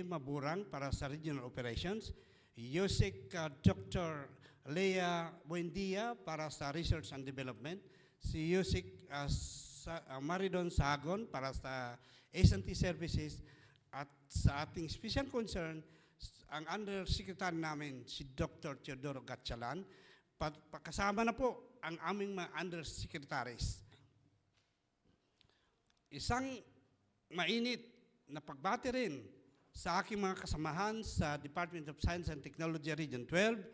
Maburang para sa Regional Operations, Yusik Dr. Lea Buendia para sa Research and Development, si Yusik Maridon Sagon para sa S&T Services, at sa ating special concern, ang Undersecretary namin, si Dr. Teodoro Gatchalan, kasama na po ang aming mga Undersecretaries. Isang mainit na pagbati rin sa aking mga kasamahan sa Department of Science and Technology Region 12,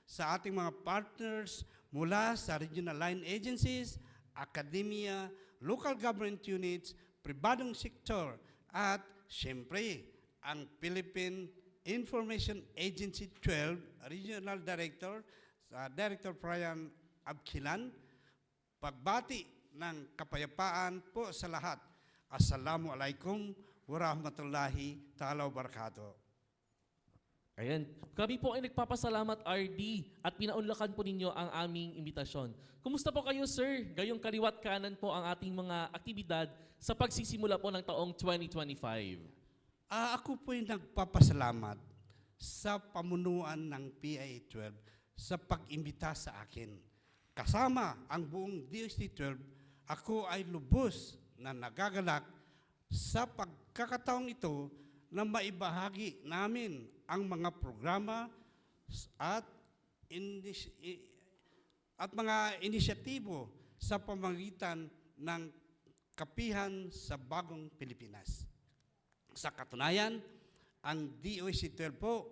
sa ating mga partners mula sa regional line agencies, academia, local government units, pribadong sektor, at siyempre, ang Philippine Information Agency 12 Regional Director, Director Brian Abkilan, pagbati ng kapayapaan po sa lahat. Assalamualaikum warahmatullahi ta'ala wabarakatuh. Ayan. Kami po ay nagpapasalamat, RD, at pinaunlakan po ninyo ang aming imbitasyon. Kumusta po kayo, sir? Gayong kaliwat kanan po ang ating mga aktibidad sa pagsisimula po ng taong 2025. Ako po ay nagpapasalamat sa pamunuan ng PIA-12 sa pag-imbita sa akin. Kasama ang buong DOST-12, ako ay lubos na nagagalak sa pagkakataong ito na maibahagi namin ang mga programa at mga inisyatibo sa pamamagitan ng kapihan sa bagong Pilipinas. Sa katunayan, ang DOST-12 po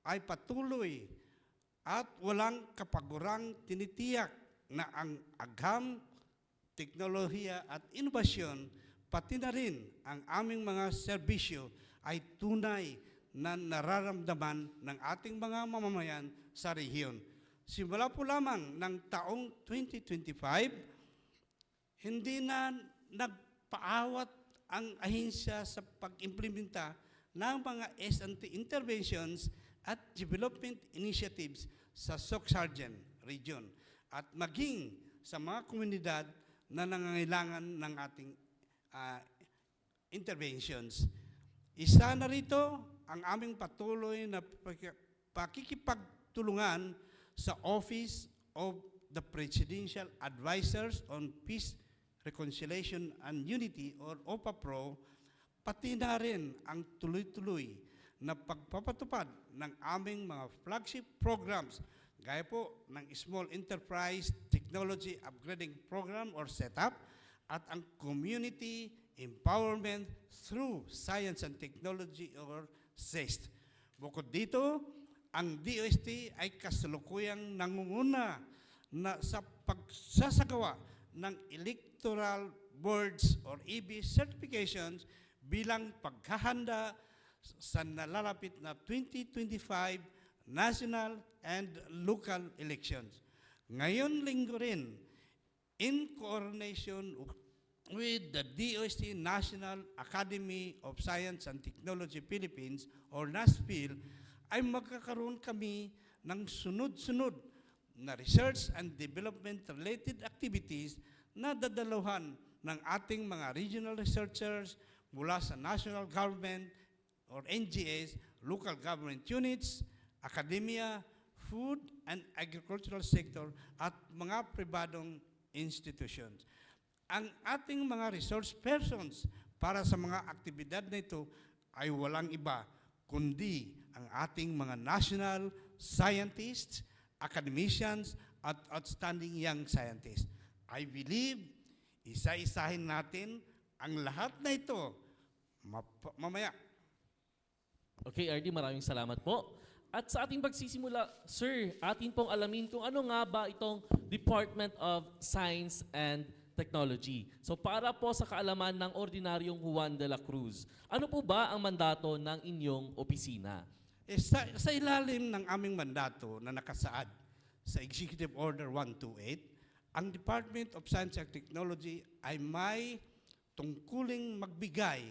ay patuloy at walang kapagurang tinitiyak na ang agham, teknolohiya at inobasyon, pati na rin ang aming mga serbisyo ay tunay na nararamdaman ng ating mga mamamayan sa rehiyon. Simula po lamang ng taong 2025, hindi na nagpaawat ang ahensya sa pag-implementa ng mga S&T interventions at development initiatives sa Soc-Sargent region at maging sa mga komunidad na nangangailangan ng ating interventions. Isa na rito ang aming patuloy na pakikipagtulungan sa Office of the Presidential Advisors on Peace, Reconciliation and Unity or OPAPRO, pati na rin ang tuloy-tuloy na pagpapatupad ng aming mga flagship programs gaya po ng Small Enterprise Technology Upgrading Program or SETUP at ang Community Empowerment through Science and Technology or CEST. Bukod dito, ang DOST ay kasalukuyang nangunguna na sa pagsasagawa ng Electoral Boards or EB certifications bilang paghahanda sa nalalapit na 2025 national and local elections. Ngayon linggo rin, in coordination with the DOST National Academy of Science and Technology Philippines or NASPIL, ay magkakaroon kami ng sunod-sunod na research and development related activities na dadaluhan ng ating mga regional researchers mula sa national government or NGS, local government units, academia, food and agricultural sector at mga pribadong institutions. Ang ating mga resource persons para sa mga aktibidad na ito ay walang iba kundi ang ating mga national scientists, academicians, at outstanding young scientists. I believe, isa-isahin natin ang lahat na ito mamaya. Okay, RD, maraming salamat po. At sa ating pagsisimula, sir, atin pong alamin kung ano nga ba itong Department of Science and Technology. So para po sa kaalaman ng ordinaryong Juan de la Cruz, ano po ba ang mandato ng inyong opisina? Sa ilalim ng aming mandato na nakasaad sa Executive Order 128, ang Department of Science and Technology ay may tungkuling magbigay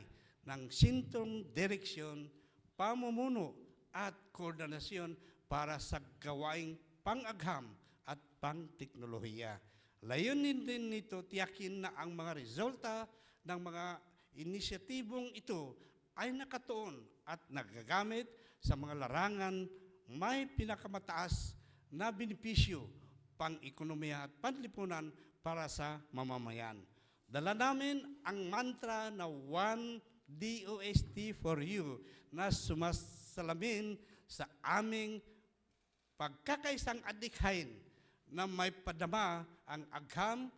ng sintrong direksyon, pamumuno at koordinasyon para sa gawaing pang-agham at pang-teknolohiya. Layunin din nito tiyakin na ang mga resulta ng mga inisyatibong ito ay nakatuon at nagagamit sa mga larangan may pinakamataas na benepisyo pang-ekonomiya at panlipunan para sa mamamayan. Dala namin ang mantra na One DOST for You na sumasalamin sa aming pagkakaisang adikhain na may padama ang agham,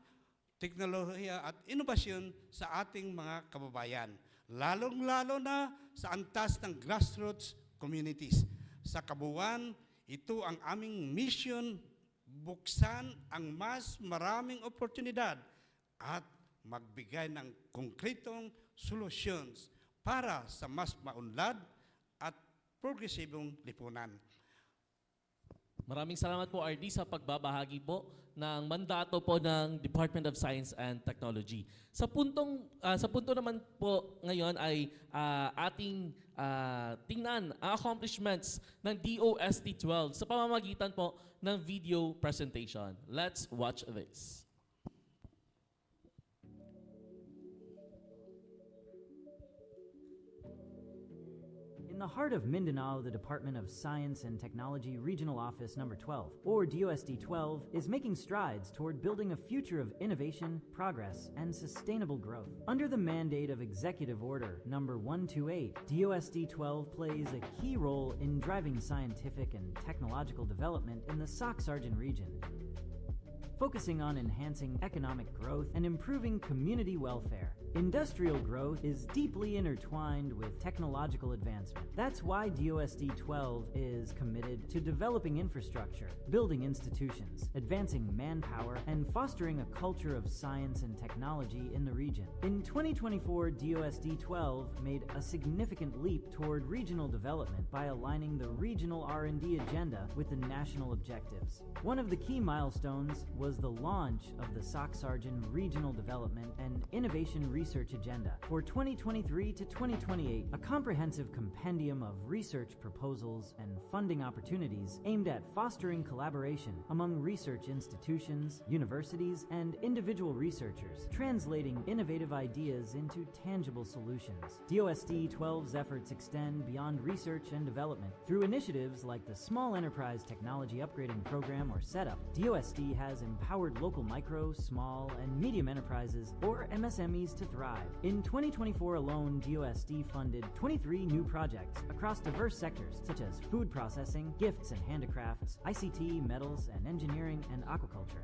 teknolohiya at inobasyon sa ating mga kababayan, lalong-lalo na sa antas ng grassroots communities. Sa kabuuan, ito ang aming mission, buksan ang mas maraming oportunidad at magbigay ng konkretong solutions para sa mas maunlad at progresibong lipunan. Maraming salamat po, RD, sa pagbabahagi po ng mandato po ng Department of Science and Technology. Sa punto naman po ngayon ay ating tingnan ang accomplishments ng DOST-12 sa pamamagitan po ng video presentation. Let's watch this. In the heart of Mindanao, the Department of Science and Technology Regional Office Number 12, or DOST-12, is making strides toward building a future of innovation, progress, and sustainable growth. Under the mandate of Executive Order Number 128, DOST-12 plays a key role in driving scientific and technological development in the Sac-Sargent region, focusing on enhancing economic growth and improving community welfare. Industrial growth is deeply intertwined with technological advancement. That's why DOST-12 is committed to developing infrastructure, building institutions, advancing manpower, and fostering a culture of science and technology in the region. In 2024, DOST-12 made a significant leap toward regional development by aligning the regional R&D agenda with the national objectives. One of the key milestones was the launch of the Sac-Sargent Regional Development and Innovation Research Agenda for 2023 to 2028, a comprehensive compendium of research proposals and funding opportunities aimed at fostering collaboration among research institutions, universities, and individual researchers, translating innovative ideas into tangible solutions. DOST-12's efforts extend beyond research and development. Through initiatives like the Small Enterprise Technology Upgrading Program, or SETUP, DOST has empowered local micro, small, and medium enterprises, or MSMEs, to thrive. In 2024 alone, DOST funded 23 new projects across diverse sectors such as food processing, gifts and handicrafts, ICT, metals and engineering, and aquaculture.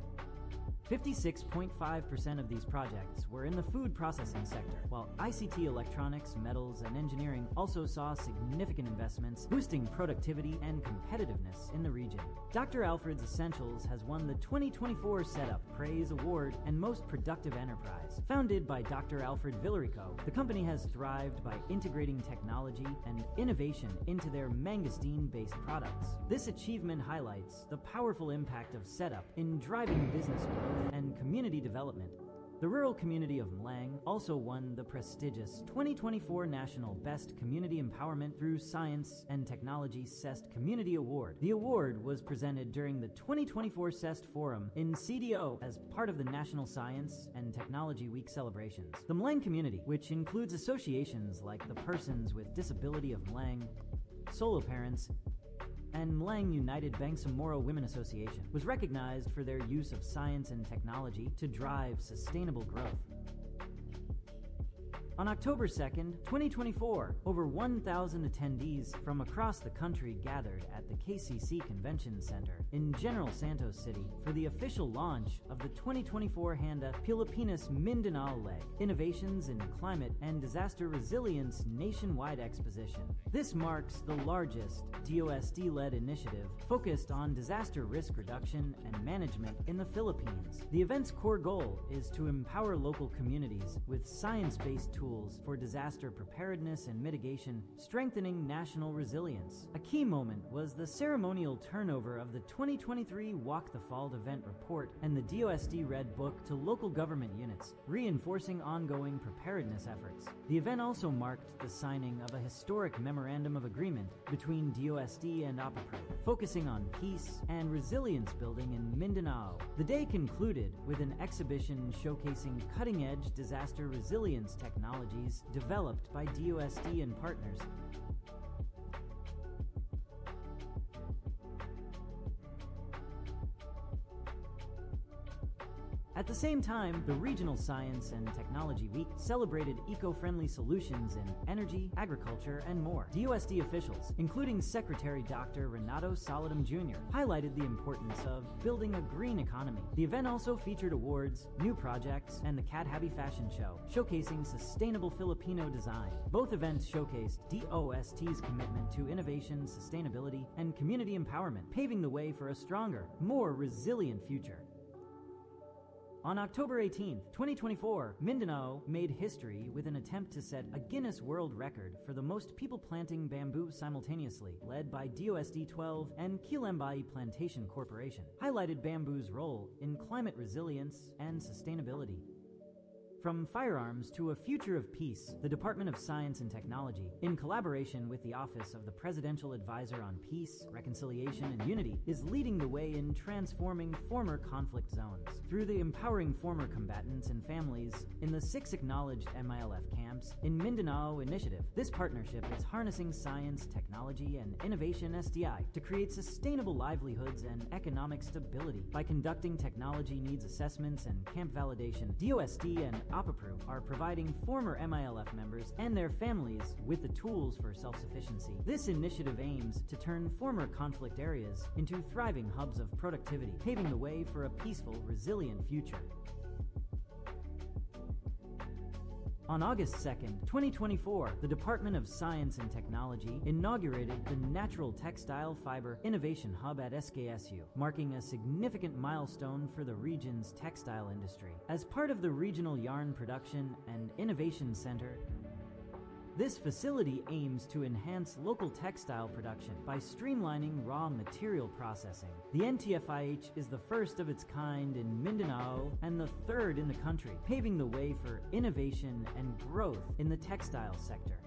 56.5% of these projects were in the food processing sector, while ICT, electronics, metals, and engineering also saw significant investments, boosting productivity and competitiveness in the region. Dr. Alfred's Essentials has won the 2024 SETUP Praise Award and Most Productive Enterprise. Founded by Dr. Alfred Villarico, the company has thrived by integrating technology and innovation into their mangosteen-based products. This achievement highlights the powerful impact of SETUP in driving business growth and community development. The rural community of Mlang also won the prestigious 2024 National Best Community Empowerment through Science and Technology CEST Community Award. The award was presented during the 2024 CEST Forum in CDO as part of the National Science and Technology Week celebrations. The Mlang community, which includes associations like the Persons with Disability of Mlang, Solo Parents, and Mlang United Bangsamoro Women Association, was recognized for their use of science and technology to drive sustainable growth. On October 2nd, 2024, over 1,000 attendees from across the country gathered at the KCC Convention Center in General Santos City for the official launch of the 2024 Handa Pilipinas Mindanao Leg, Innovations in Climate and Disaster Resilience Nationwide Exposition. This marks the largest DOST-led initiative focused on disaster risk reduction and management in the Philippines. The event's core goal is to empower local communities with science-based tools for disaster preparedness and mitigation, strengthening national resilience. A key moment was the ceremonial turnover of the 2023 Walk the Fault event report and the DOST Red Book to local government units, reinforcing ongoing preparedness efforts. The event also marked the signing of a historic memorandum of agreement between DOST and APAPRO, focusing on peace and resilience building in Mindanao. The day concluded with an exhibition showcasing cutting-edge disaster resilience technology technologies developed by DOST and partners. At the same time, the Regional Science and Technology Week celebrated eco-friendly solutions in energy, agriculture, and more. DOST officials, including Secretary Dr. Renato Saladum Jr., highlighted the importance of building a green economy. The event also featured awards, new projects, and the Cat Happy Fashion Show, showcasing sustainable Filipino design. Both events showcased DOST's commitment to innovation, sustainability, and community empowerment, paving the way for a stronger, more resilient future. On October 18, 2024, Mindanao made history with an attempt to set a Guinness World Record for the most people planting bamboo simultaneously, led by DOST-12 and Kilembai Plantation Corporation, highlighted bamboo's role in climate resilience and sustainability. From firearms to a future of peace, the Department of Science and Technology, in collaboration with the Office of the Presidential Advisor on Peace, Reconciliation, and Unity, is leading the way in transforming former conflict zones. Through the Empowering Former Combatants and Families in the 6 acknowledged MILF camps in Mindanao initiative, this partnership is harnessing science, technology, and innovation SDI to create sustainable livelihoods and economic stability. By conducting technology needs assessments and camp validation, DOST and APAPRU are providing former MILF members and their families with the tools for self-sufficiency. This initiative aims to turn former conflict areas into thriving hubs of productivity, paving the way for a peaceful, resilient future. On August 2nd, 2024, the Department of Science and Technology inaugurated the Natural Textile Fiber Innovation Hub at SKSU, marking a significant milestone for the region's textile industry. As part of the Regional Yarn Production and Innovation Center, this facility aims to enhance local textile production by streamlining raw material processing. The NTFIH is the first of its kind in Mindanao and the third in the country, paving the way for innovation and growth in the textile sector.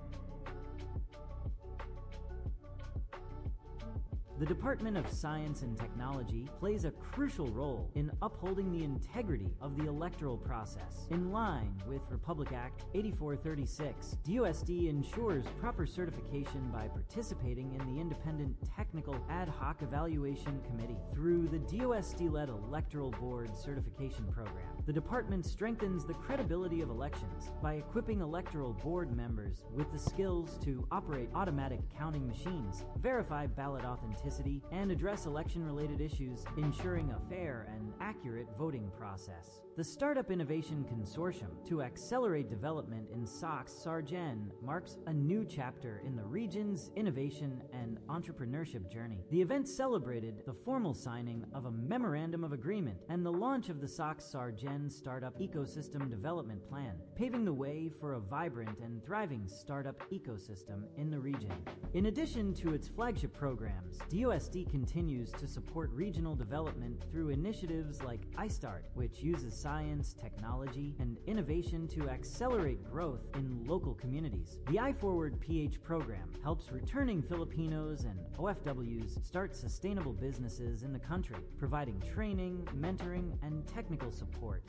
The Department of Science and Technology plays a crucial role in upholding the integrity of the electoral process. In line with Republic Act 8436, DOST ensures proper certification by participating in the Independent Technical Ad Hoc Evaluation Committee through the DOST-led Electoral Board Certification Program. The department strengthens the credibility of elections by equipping electoral board members with the skills to operate automatic counting machines, verify ballot authenticity, and address election-related issues, ensuring a fair and accurate voting process. The Startup Innovation Consortium to accelerate development in SOX-Sargen marks a new chapter in the region's innovation and entrepreneurship journey. The event celebrated the formal signing of a Memorandum of Agreement and the launch of the SOX-Sargen Startup Ecosystem Development Plan, paving the way for a vibrant and thriving startup ecosystem in the region. In addition to its flagship programs, DOST continues to support regional development through initiatives like iStart, which uses science, technology, and innovation to accelerate growth in local communities. The iForward PH program helps returning Filipinos and OFWs start sustainable businesses in the country, providing training, mentoring, and technical support.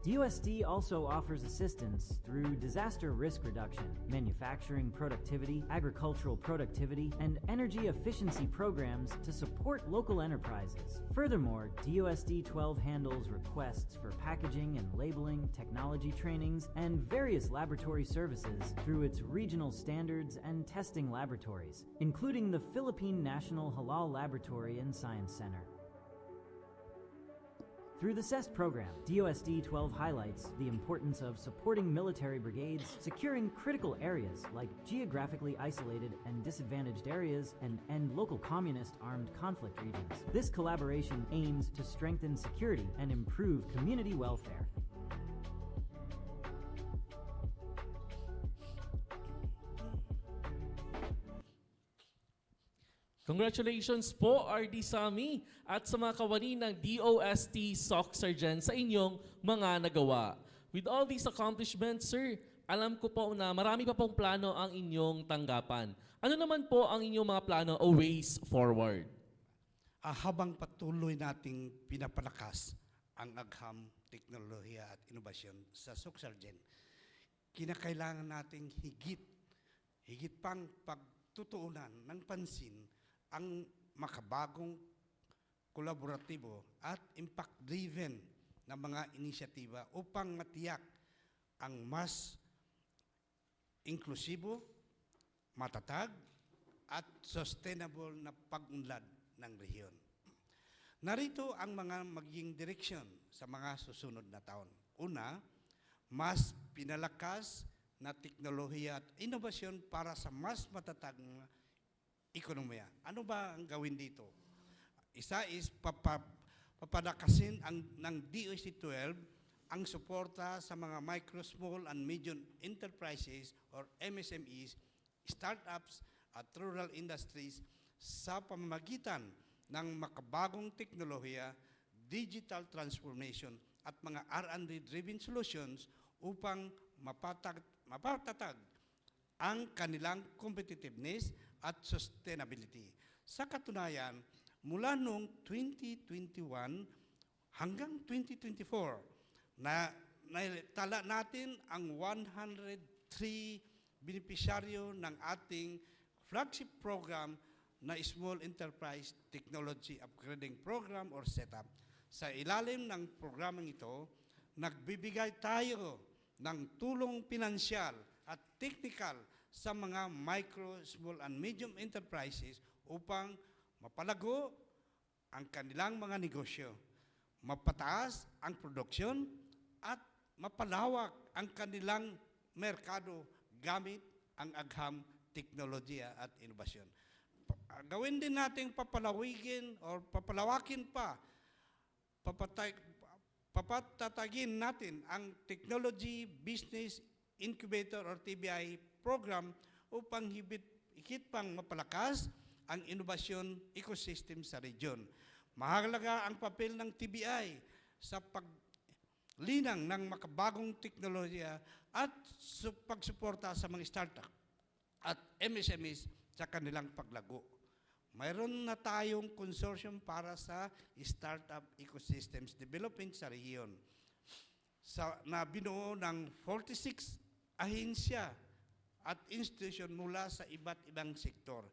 DOST also offers assistance through disaster risk reduction, manufacturing productivity, agricultural productivity, and energy efficiency programs to support local enterprises. Furthermore, DOST-12 handles requests for packaging and labeling, technology trainings, and various laboratory services through its regional standards and testing laboratories, including the Philippine National Halal Laboratory and Science Center. Through the CEST program, DOST-12 highlights the importance of supporting military brigades, securing critical areas like geographically isolated and disadvantaged areas, and end local communist armed conflict regions. This collaboration aims to strengthen security and improve community welfare. Congratulations po, RD Sami, at sa mga kawani ng DOST SOX-Sargen sa inyong mga nagawa. With all these accomplishments, sir, alam ko po na marami pa pong plano ang inyong tanggapan. Ano naman po ang inyong mga plano o ways forward? Habang patuloy nating pinapalakas ang agham, teknolohiya at inobasyon sa SOX-Sargen, kinakailangan nating higit pang pagtutuunan ng pansin ang makabagong kolaboratibo at impact-driven na mga inisyatiba upang matiyak ang mas inklusibo, matatag, at sustainable na pag-unlad ng rehiyon. Narito ang mga magiging direksyon sa mga susunod na taon. Una, mas pinalakas na teknolohiya at inobasyon para sa mas matatag na ekonomiya. Ano ba ang gawin dito? Isa is papadakasin ng DOST-12 ang suporta sa mga micro, small, and medium enterprises or MSMEs, startups, at rural industries sa pamamagitan ng makabagong teknolohiya, digital transformation, at mga R&D-driven solutions upang mapatatag ang kanilang competitiveness at sustainability. Sa katunayan, mula noong 2021 hanggang 2024, naitala natin ang 103 benepisyaryo ng ating flagship program na Small Enterprise Technology Upgrading Program or SETUP. Sa ilalim ng programang ito, nagbibigay tayo ng tulong pinansyal at technical sa mga micro, small, and medium enterprises upang mapalago ang kanilang mga negosyo, mapataas ang produksyon, at mapalawak ang kanilang merkado gamit ang agham teknolohiya at inobasyon. Gawin din nating papalawakin pa, papatatagin natin ang Technology Business Incubator or TBI program upang higit pang mapalakas ang inobasyon ecosystem sa region. Mahalaga ang papel ng TBI sa paglinang ng makabagong teknolohiya at pagsuporta sa mga startup at MSMEs sa kanilang paglago. Mayroon na tayong consortium para sa startup ecosystems development sa rehiyon na binuo ng 46 ahensya at institution mula sa iba't ibang sektor.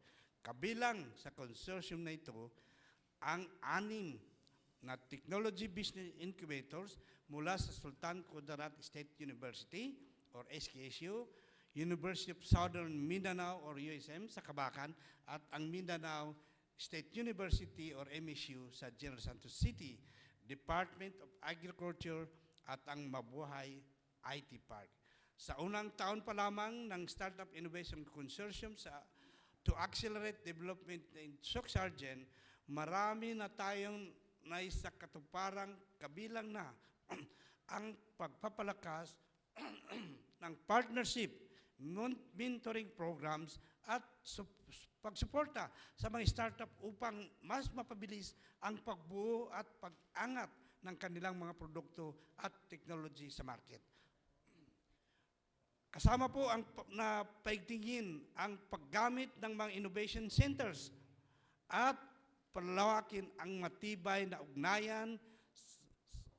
Kabilang sa consortium na ito ang 6 na technology business incubators mula sa Sultan Kudarat State University or SKSU, University of Southern Mindanao or USM sa Kabakan, at ang Mindanao State University or MSU sa General Santos City, Department of Agriculture, at ang Mabuhay IT Park. Sa unang taon pa lamang ng Startup Innovation Consortium to accelerate development in Soc-Sargent, marami na tayong naisakatuparang kabilang na ang pagpapalakas ng partnership, mentoring programs, at pagsuporta sa mga startup upang mas mapabilis ang pagbuo at pag-angat ng kanilang mga produkto at technology sa market. Kasama po ang paigtingin ang paggamit ng mga innovation centers at palawakin ang matibay na ugnayan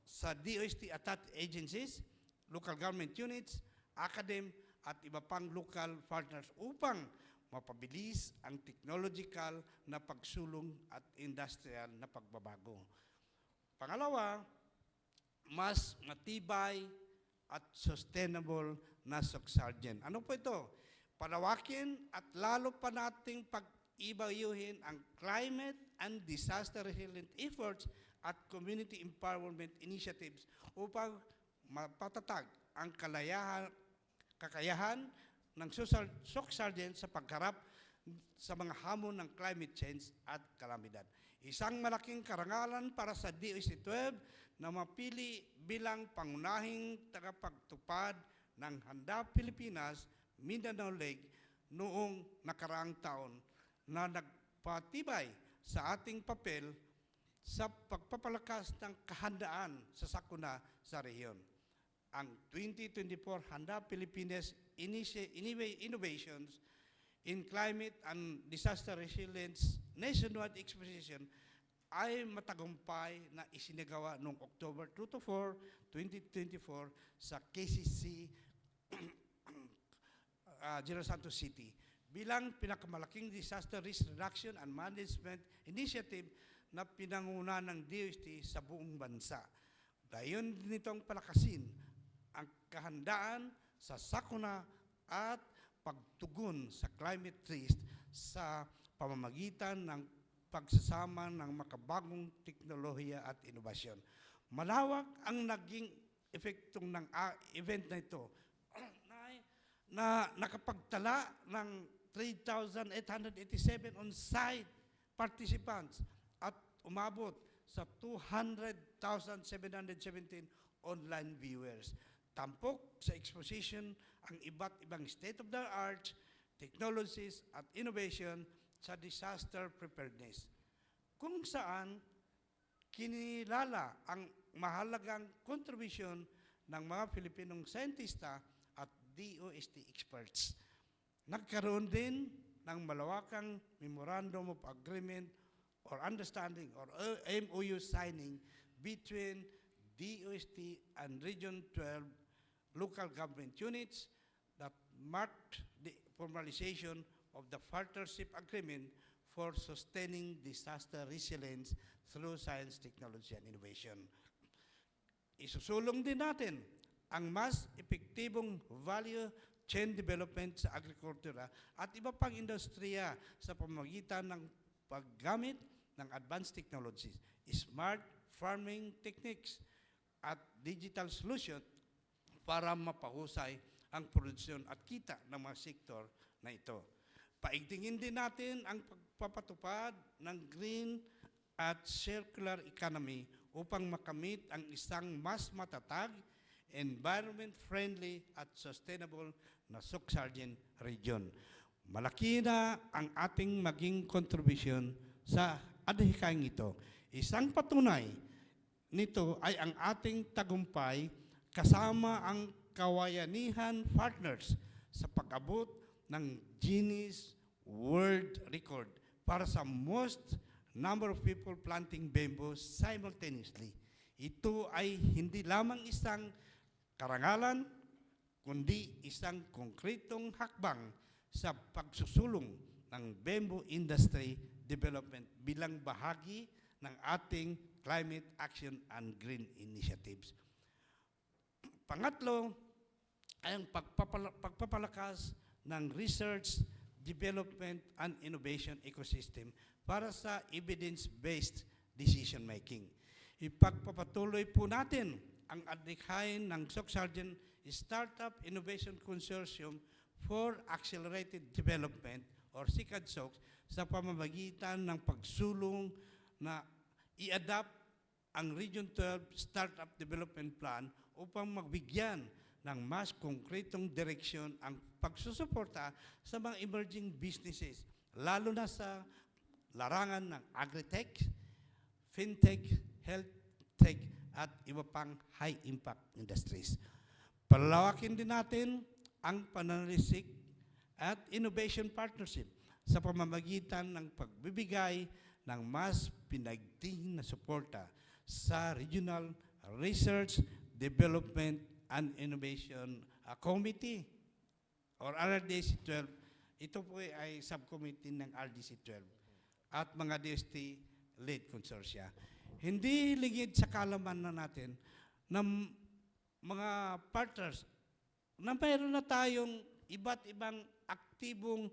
sa DOST attached agencies, local government units, academe, at iba pang local partners upang mapabilis ang technological na pagsulong at industrial na pagbabago. Pangalawa, mas matibay at sustainable na Soc-Sargent. Ano po ito? Palawakin at lalo pa nating pag-ibayuhin ang climate and disaster resilient efforts at community empowerment initiatives upang mapatatag ang kakayahan ng Soc-Sargent sa pagharap sa mga hamon ng climate change at kalamidad. Isang malaking karangalan para sa DOST-12 na mapili bilang pangunahing tagapagtupad ng Handa Pilipinas Mindanao Lake noong nakaraang taon na nagpatibay sa ating papel sa pagpapalakas ng kahandaan sa sakuna sa rehiyon. Ang 2024 Handa Pilipinas Innovations in Climate and Disaster Resilience Nationwide Exposition ay matagumpay na isinagawa noong October 2 to 4, 2024 sa KCC General Santos City bilang pinakamalaking disaster risk reduction and management initiative na pinanguna ng DOST sa buong bansa. Gayon nitong palakasin ang kahandaan sa sakuna at pagtugon sa climate risk sa pamamagitan ng pagsasama ng makabagong teknolohiya at inobasyon. Malawak ang naging epektong ng event na ito na nakapagtala ng 3,887 on-site participants at umabot sa 200,717 online viewers. Tampok sa exposition ang iba't ibang state-of-the-art technologies at innovation sa disaster preparedness, kung saan kinilala ang mahalagang kontribusyon ng mga Pilipinong scientista at DOST experts. Nagkaroon din ng malawakang Memorandum of Agreement or Understanding or MOU signing between DOST and Region 12 local government units that marked the formalization of the partnership agreement for sustaining disaster resilience through science, technology, and innovation. Isusulong din natin ang mas epektibong value chain development sa agrikultura at iba pang industriya sa pamamagitan ng paggamit ng advanced technologies, smart farming techniques, at digital solution para mapahusay ang produksyon at kita ng mga sektor na ito. Paigtingin din natin ang pagpapatupad ng green at circular economy upang makamit ang isang mas matatag, environment-friendly at sustainable na Soc-Sargent region. Malaki na ang ating maging kontribusyon sa adhikaing ito. Isang patunay nito ay ang ating tagumpay kasama ang kawayanihan partners sa pag-abot ng Guinness World Record para sa most number of people planting bamboo simultaneously. Ito ay hindi lamang isang karangalan, kundi isang konkretong hakbang sa pagsusulong ng bamboo industry development bilang bahagi ng ating climate action and green initiatives. Pangatlo ay ang pagpapalakas ng research, development, and innovation ecosystem para sa evidence-based decision-making. Ipagpapatuloy po natin ang adhikain ng Soc-Sargent Startup Innovation Consortium for Accelerated Development or SICAD-SOC sa pamamagitan ng pagsulong na i-adapt ang Region 12 Startup Development Plan upang magbigyan ng mas konkretong direksyon ang pagsusuporta sa mga emerging businesses, lalo na sa larangan ng agri-tech, fintech, health tech, at iba pang high-impact industries. Palawakin din natin ang pananalisik at innovation partnership sa pamamagitan ng pagbibigay ng mas pinagting na suporta sa Regional Research, Development, and Innovation Committee or RDC 12. Ito po ay subcommittee ng RDC 12 at mga DOST-led consortia. Hindi ligid sa kalaman na natin ng mga partners na mayroon na tayong iba't ibang aktibong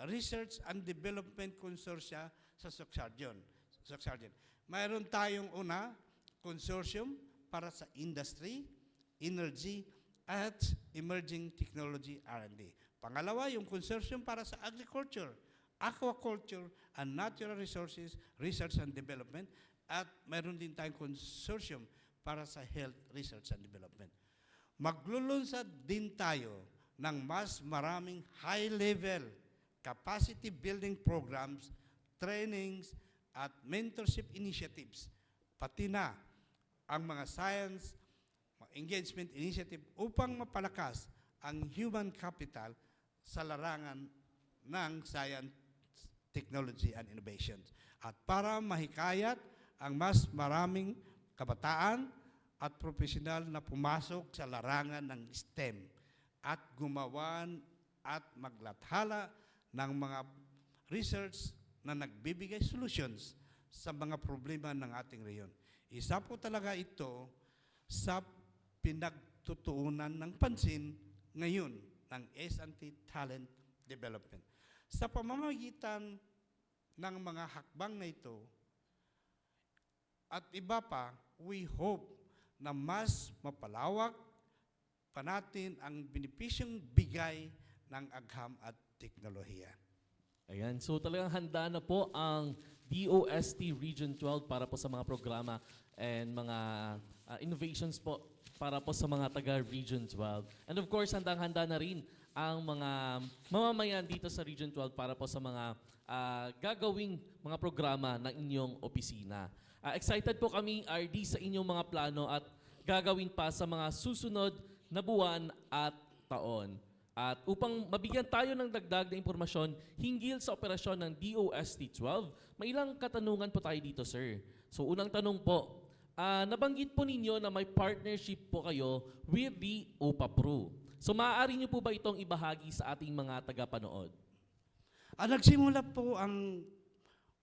research and development consortia sa Soc-Sargent. Mayroon tayong una, consortium para sa industry, energy, at emerging technology R&D. Pangalawa, yung consortium para sa agriculture, aquaculture, and natural resources, research and development. At mayroon din tayong consortium para sa health research and development. Maglulunsad din tayo ng mas maraming high-level capacity building programs, trainings, at mentorship initiatives, pati na ang mga science engagement initiative upang mapalakas ang human capital sa larangan ng science, technology, and innovation. At para mahikayat ang mas maraming kabataan at profesional na pumasok sa larangan ng STEM at gumawa at maglathala ng mga research na nagbibigay solutions sa mga problema ng ating reyon. Isa po talaga ito sa pinagtutuunan ng pansin ngayon ng S&T Talent Development. Sa pamamagitan ng mga hakbang na ito at iba pa, we hope na mas mapalawak pa natin ang benepisyong bigay ng agham at teknolohiya. Ayan, so talagang handa na po ang DOST Region 12 para po sa mga programa and mga innovations po para po sa mga taga Region 12. And of course, handang-handa na rin ang mga mamamayan dito sa Region 12 para po sa mga gagawing mga programa ng inyong opisina. Excited po kami, RD, sa inyong mga plano at gagawin pa sa mga susunod na buwan at taon. At upang mabigyan tayo ng dagdag na impormasyon hinggil sa operasyon ng DOST-12, may ilang katanungan po tayo dito, sir. So unang tanong po, nabanggit po ninyo na may partnership po kayo with the OPAPRO. So maaari niyo po ba itong ibahagi sa ating mga tagapanood? Nagsimula po ang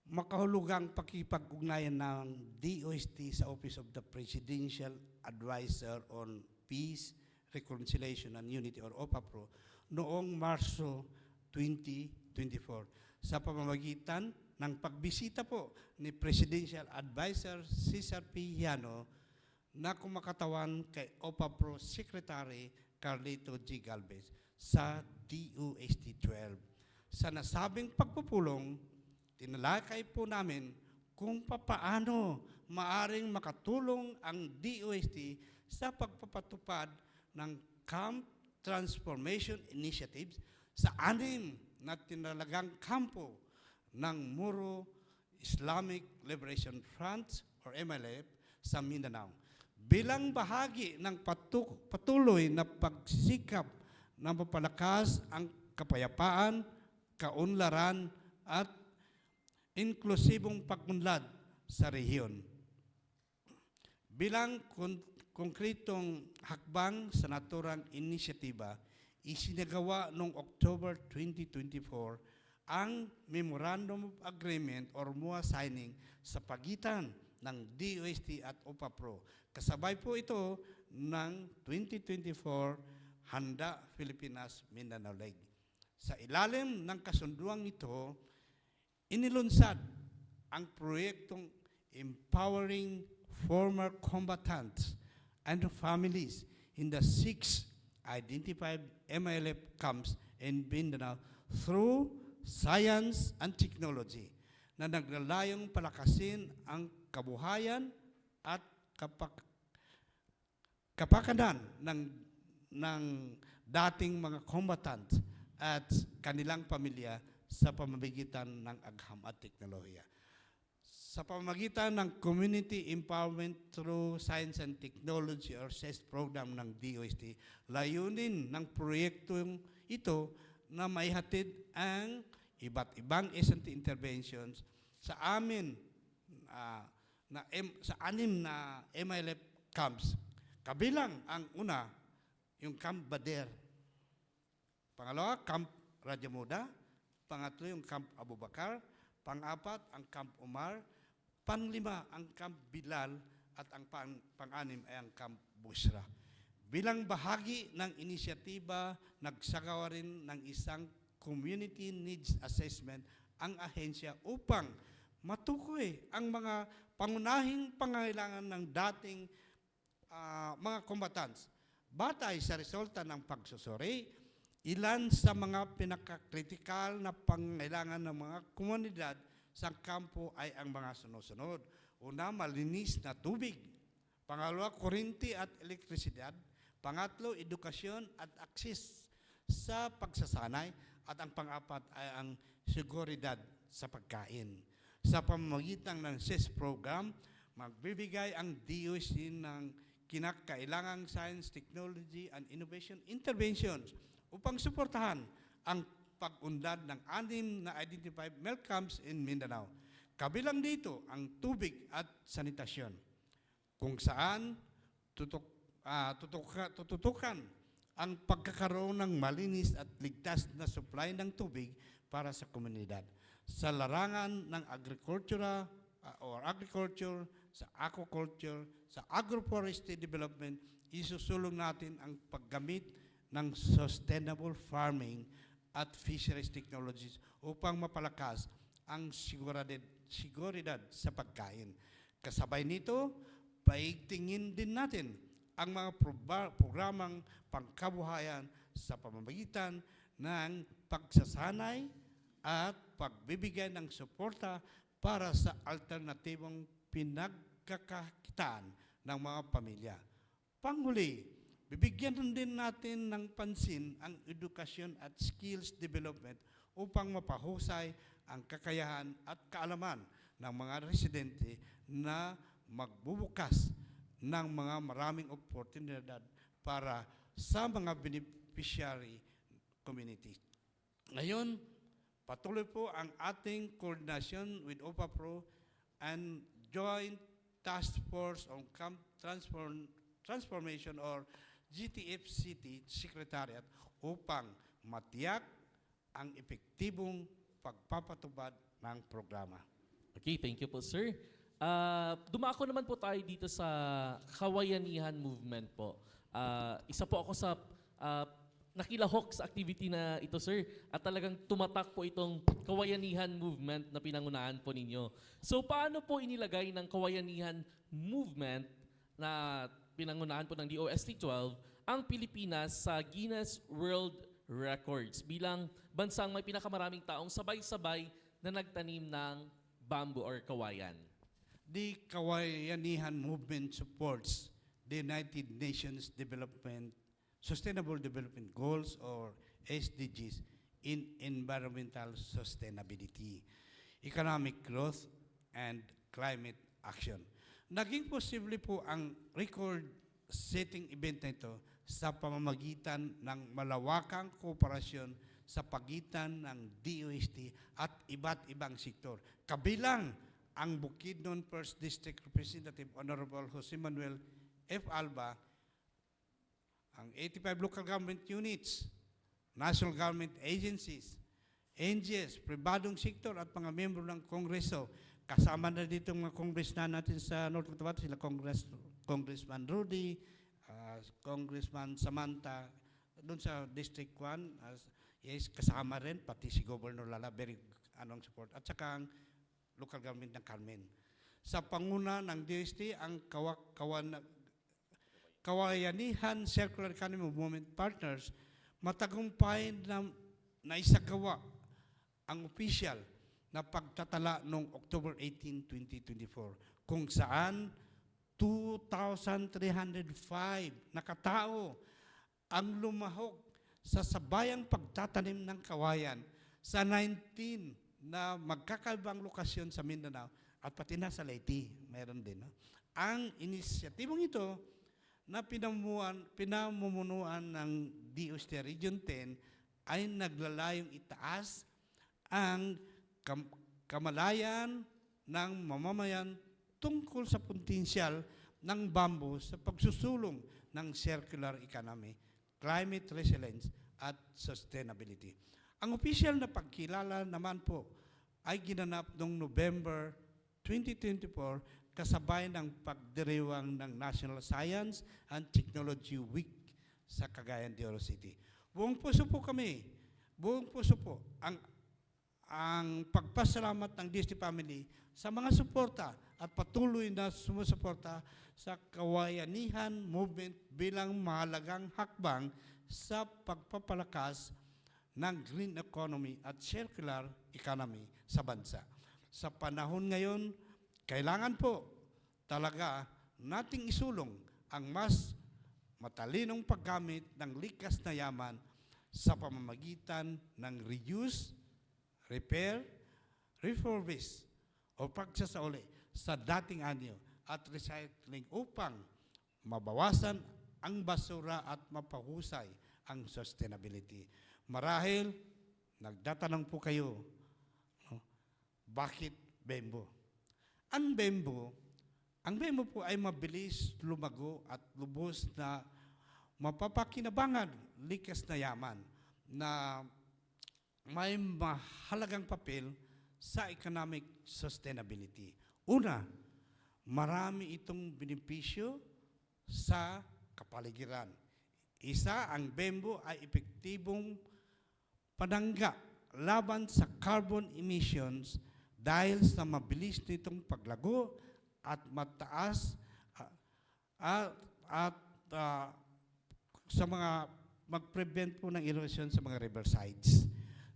makahulugang pakipag-ugnayan ng DOST sa Office of the Presidential Advisor on Peace, Reconciliation and Unity or OPAPRO noong Marso 2024 sa pamamagitan ng pagbisita po ni Presidential Advisor Cesar P. Llano na kumakatawan kay OPAPRO Secretary Carlito G. Galvez sa DOST-12. Sa nasabing pagpupulong, tinalakay po namin kung papaano maaring makatulong ang DOST sa pagpapatupad ng Camp Transformation Initiatives sa 6 na tinalagang kampo ng Moro Islamic Liberation Front or MLF sa Mindanao. Bilang bahagi ng patuloy na pagsisikap na mapalakas ang kapayapaan, kaunlaran at inklusibong pag-unlad sa rehiyon. Bilang konkretong hakbang sa naturang inisyatiba, isinagawa noong October 2024 ang Memorandum of Agreement or MOA signing sa pagitan ng DOST at OPAPRO. Kasabay po ito ng 2024 Handa Pilipinas Mindanao League. Sa ilalim ng kasunduang ito, inilunsad ang proyektong Empowering Former Combatants and Families in the 6 identified MLF camps in Mindanao through science and technology na naglalayong palakasin ang kabuhayan at kapakanan ng dating mga combatants at kanilang pamilya sa pamamagitan ng agham at teknolohiya. Sa pamamagitan ng Community Empowerment through Science and Technology or CES program ng DOST, layunin ng proyektong ito na maihatid ang iba't ibang S&T interventions sa amin sa 6 na MLF camps. Kabilang ang una, yung Camp Bader. Pangalawa, Camp Raja Muda. Pangatlo, yung Camp Abu Bakar. Pang-apat, ang Camp Umar. Panglima, ang Camp Bilal. At ang pang-anim ay ang Camp Busra. Bilang bahagi ng inisyatiba, nagsagawa rin ng isang community needs assessment ang ahensya upang matukoy ang mga pangunahing pangangailangan ng dating mga combatants. Batay sa resulta ng pagsusuri, ilan sa mga pinakakritikal na pangangailangan ng mga komunidad sa kampo ay ang mga sunod-sunod. Una, malinis na tubig. Pangalawa, kuryente at elektrisidad. Pangatlo, edukasyon at akses sa pagsasanay. At ang pang-apat ay ang seguridad sa pagkain. Sa pamamagitan ng CES program, magbibigay ang DOST ng kinakailangang science, technology, and innovation interventions upang suportahan ang pag-unlad ng 6 na identified milk camps in Mindanao. Kabilang dito ang tubig at sanitasyon, kung saan tututukan ang pagkakaroon ng malinis at ligtas na supply ng tubig para sa komunidad. Sa larangan ng agriculture, sa aquaculture, sa agroforestry development, isusulong natin ang paggamit ng sustainable farming at fisheries technologies upang mapalakas ang seguridad sa pagkain. Kasabay nito, paigtingin din natin ang mga programang pangkabuhayan sa pamamagitan ng pagsasanay at pagbibigay ng suporta para sa alternatibong pinagkakakitaan ng mga pamilya. Panghuli, bibigyan din natin ng pansin ang edukasyon at skills development upang mapahusay ang kakayahan at kaalaman ng mga residente na magbubukas ng mga maraming oportunidad para sa mga beneficiary communities. Ngayon, patuloy po ang ating koordinasyon with OPAPRO and Joint Task Force on Transformation or GTF-City Secretariat upang matiyak ang epektibong pagpapatubad ng programa. Okay, thank you po, sir. Dumako naman po tayo dito sa Kawayanihan Movement po. Isa po ako sa nakilahok sa activity na ito, sir. At talagang tumatak po itong Kawayanihan Movement na pinangunahan po ninyo. So paano po inilagay ng Kawayanihan Movement na pinangunahan po ng DOST-12 ang Pilipinas sa Guinness World Records bilang bansang may pinakamaraming taong sabay-sabay na nagtanim ng bamboo or kawayan? The Kawayanihan Movement supports the United Nations Sustainable Development Goals or SDGs in environmental sustainability, economic growth, and climate action. Naging posible po ang record-setting event na ito sa pamamagitan ng malawakang kooperasyon sa pagitan ng DOST at iba't ibang sektor. Kabilang ang Bukidnon 1st District Representative Honorable Jose Manuel F. Alba, ang 85 local government units, national government agencies, NGOs, pribadong sektor at mga membro ng Kongreso. Kasama na dito mga congressman natin sa North Cotabato, sila Congressman Rudy, Congressman Samantha, doon sa District 1, yes, kasama rin, pati si Governor Lala, very support, at saka ang local government ng Carmen. Sa panguna ng DOST, ang Kawayanihan Circular Economy Movement Partners, matagumpay na naisagawa ang official na pagtatala noong October 18, 2024, kung saan 2,305 na katao ang lumahok sa sabayang pagtatanim ng kawayan sa 19 na magkakaibang lokasyon sa Mindanao at pati na sa Leyte, mayroon din. No? Ang inisyatibong ito na pinamumunuan ng DOST Region 10 ay naglalayong itaas ang kamalayan ng mamamayan tungkol sa potensyal ng bamboo sa pagsusulong ng circular economy, climate resilience, at sustainability. Ang opisyal na pagkilala naman po ay ginanap noong November 2024 kasabay ng pagdiriwang ng National Science and Technology Week sa Cagayan de Oro City. Buong puso po ang pagpasalamat ng DOST family sa mga suporta at patuloy na sumusuporta sa Kawayanihan Movement bilang mahalagang hakbang sa pagpapalakas ng green economy at circular economy sa bansa. Sa panahon ngayon, kailangan po talaga nating isulong ang mas matalinong paggamit ng likas na yaman sa pamamagitan ng reuse, repair, refurbish o pagsasauli sa dating anyo at recycling upang mabawasan ang basura at mapahusay ang sustainability. Marahil, nagtatanong po kayo, no, bakit bamboo? Ang bamboo po ay mabilis lumago at lubos na mapapakinabangan, likas na yaman na may mahalagang papel sa economic sustainability. Una, marami itong benepisyo sa kapaligiran. Isa, ang bamboo ay epektibong panangga laban sa carbon emissions dahil sa mabilis nitong paglago at mataas sa mga mag-prevent po ng erosion sa mga riversides.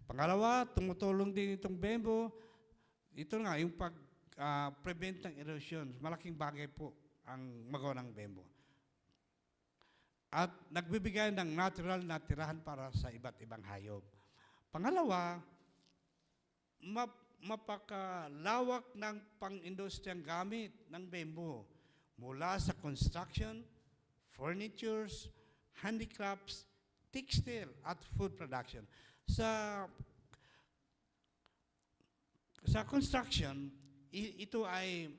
Pangalawa, tumutulong din itong bamboo. Ito nga, yung pag-prevent ng erosion. Malaking bagay po ang magawa ng bamboo. At nagbibigay ng natural na tirahan para sa iba't ibang hayop. Pangalawa, mapakalawak ng pang-industriyang gamit ng bamboo mula sa construction, furnitures, handicrafts, textile at food production. Sa construction, ito ay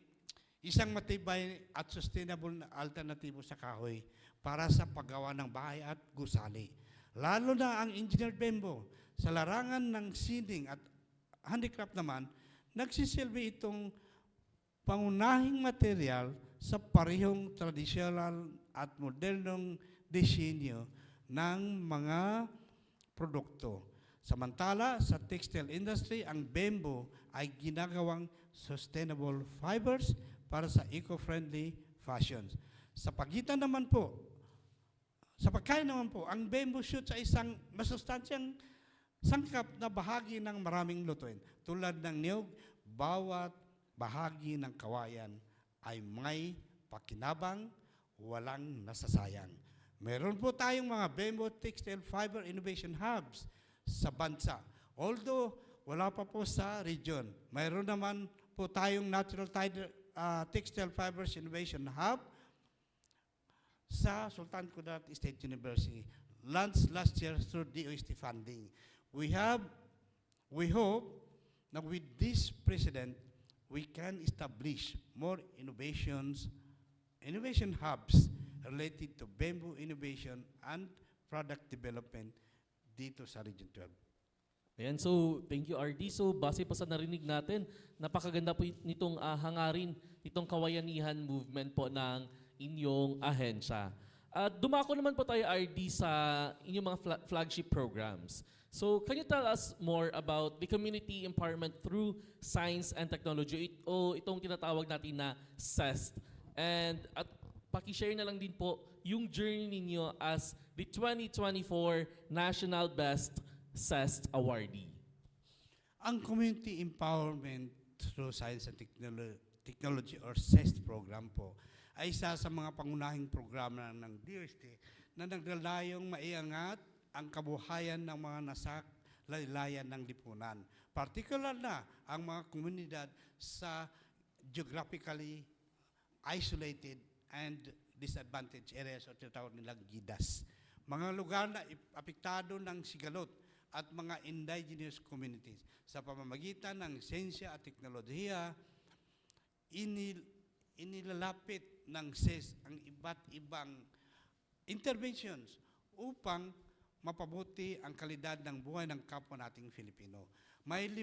isang matibay at sustainable na alternatibo sa kahoy para sa paggawa ng bahay at gusali. Lalo na ang engineered bamboo. Sa larangan ng seeding at handicraft naman, nagsisilbi itong pangunahing material sa parehong tradisyonal at modernong disenyo ng mga produkto. Samantala, sa textile industry, ang bamboo ay ginagawang sustainable fibers para sa eco-friendly fashions. Sa pagkain naman po, ang bamboo shoots ay isang masustansyang sangkap na bahagi ng maraming lutuin. Tulad ng niyog, bawat bahagi ng kawayan ay may pakinabang, walang nasasayang. Meron po tayong mga bamboo textile fiber innovation hubs sa bansa. Although wala pa po sa region, mayroon naman po tayong natural textile fibers innovation hub sa Sultan Kudarat State University, launched last year through DOST funding. We hope that with this president, we can establish more innovation hubs related to bamboo innovation and product development dito sa Region 12. Ayan, so thank you RD. So base pa sa narinig natin, napakaganda po nitong hangarin, itong kawayanihan movement po ng inyong ahensya. At dumako naman po tayo RD sa inyong mga flagship programs. So can you tell us more about the community empowerment through science and technology, o itong tinatawag natin na CEST? And at paki-share na lang din po yung journey ninyo as the 2024 National Best CEST Awardee. Ang Community Empowerment through Science and Technology or CEST program po ay isa sa mga pangunahing programa ng DOST na naglalayong maiangat ang kabuhayan ng mga nasalaylayan ng lipunan. Particular na ang mga komunidad sa geographically isolated and disadvantaged areas o tinatawag nilang GIDAS. Mga lugar na apektado ng sigalot at mga indigenous communities. Sa pamamagitan ng siyensya at teknolohiya, inilalapit ng CES ang iba't ibang interventions upang mapabuti ang kalidad ng buhay ng kapwa nating Filipino. May 5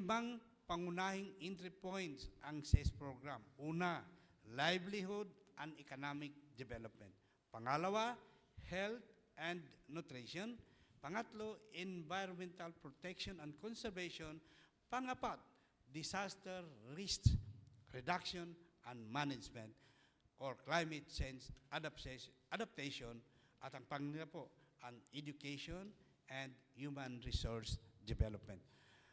pangunahing entry points ang CES program. Una, livelihood and economic development. Pangalawa, health and nutrition. Pangatlo, environmental protection and conservation. Pangapat, disaster risk reduction and management or climate change adaptation. At ang panglima po, ang education and human resource development.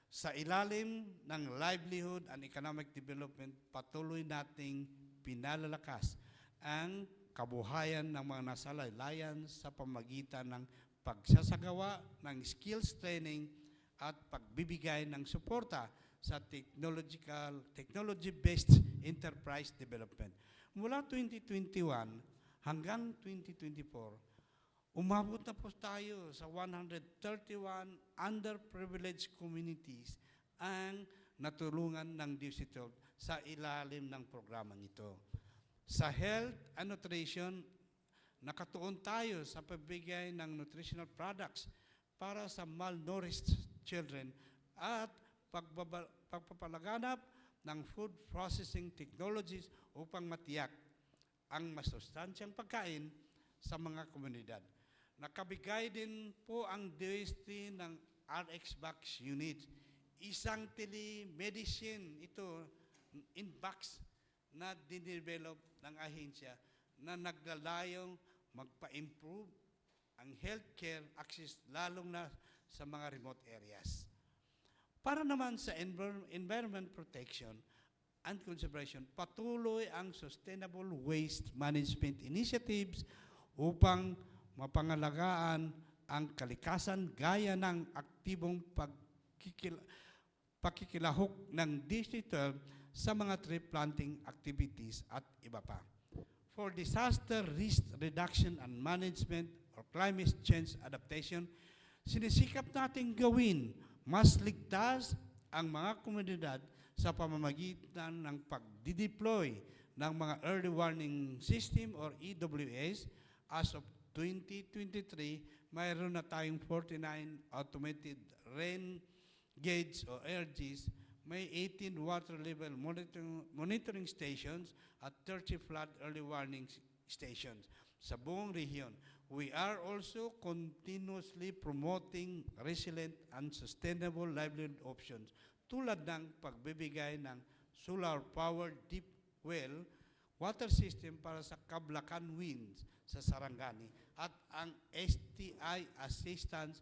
Sa ilalim ng livelihood and economic development, patuloy nating pinalalakas ang kabuhayan ng mga nasalaylayan sa pamamagitan ng pagsasagawa ng skills training at pagbibigay ng suporta sa technology-based enterprise development. Mula 2021 hanggang 2024, umabot na po tayo sa 131 underprivileged communities ang natulungan ng DOST sa ilalim ng programang ito. Sa health and nutrition, nakatuon tayo sa pagbigay ng nutritional products para sa malnourished children at pagpapalaganap ng food processing technologies upang matiyak ang masustansyang pagkain sa mga komunidad. Nakabigay din po ang DOST ng RX Box Unit. Isang telemedicine ito in box na dinevelop ng ahensya na naglalayong magpa-improve ang healthcare access lalong na sa mga remote areas. Para naman sa environment protection and conservation, patuloy ang sustainable waste management initiatives upang mapangalagaan ang kalikasan gaya ng aktibong pakikilahok ng digital sa mga tree planting activities at iba pa. For disaster risk reduction and management or climate change adaptation, sinisikap natin gawin mas ligtas ang mga komunidad sa pamamagitan ng pagdideploy ng mga early warning system or EWS. As of 2023, mayroon na tayong 49 automated rain gauge o RGs, may 18 water level monitoring stations at 30 flood early warning stations sa buong rehiyon. We are also continuously promoting resilient and sustainable livelihood options tulad ng pagbibigay ng solar-powered deep well water system para sa Kablacan Winds sa Sarangani at ang STI assistance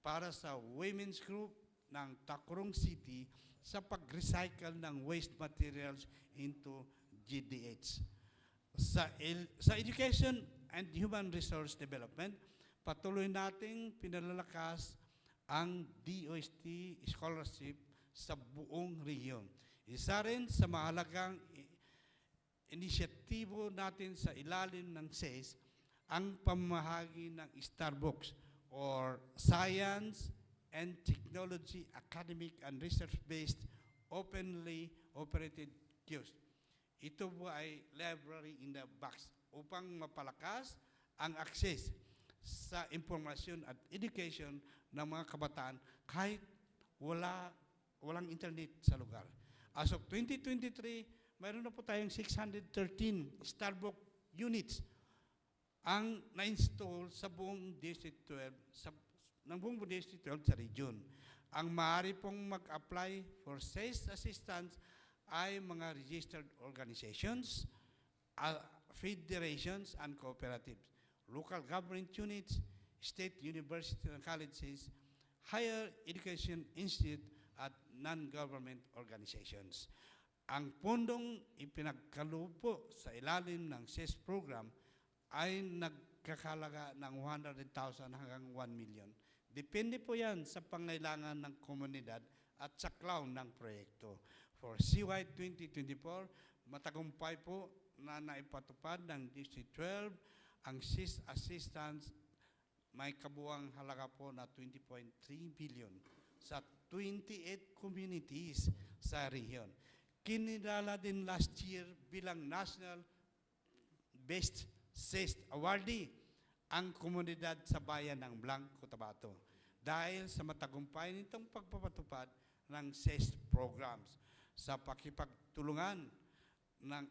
para sa women's group ng Tacloban City sa pag-recycle ng waste materials into GDH. Sa education and human resource development, patuloy nating pinalalakas ang DOST scholarship sa buong rehiyon. Isa rin sa mahalagang inisyatibo natin sa ilalim ng SES ang pamahagi ng Starbucks or Science and Technology Academic and Research-Based Openly Operated Kiosk. Ito po ay library in the box upang mapalakas ang access sa impormasyon at education ng mga kabataan kahit walang internet sa lugar. As of 2023, mayroon na po tayong 613 Starbucks units ang na-install sa buong District 12, ng buong District 12 sa region. Ang maaari pong mag-apply for SES assistance ay mga registered organizations, federations, and cooperatives, local government units, state universities and colleges, higher education institute, at non-government organizations. Ang pondong ipinagkaloob po sa ilalim ng SES program ay nagkakalaga ng 100,000 hanggang 1 million. Depende po yan sa pangailangan ng komunidad at sa clown ng proyekto. For CY 2024, matagumpay po na naipatupad ng District 12 ang SIS assistance, may kabuang halaga po na 20.3 billion sa 28 communities sa rehiyon. Kinilala din last year bilang National Best SES Awardee ang komunidad sa bayan ng Blanco, Cotabato dahil sa matagumpay nitong pagpapatupad ng SES programs sa pakipagtulungan ng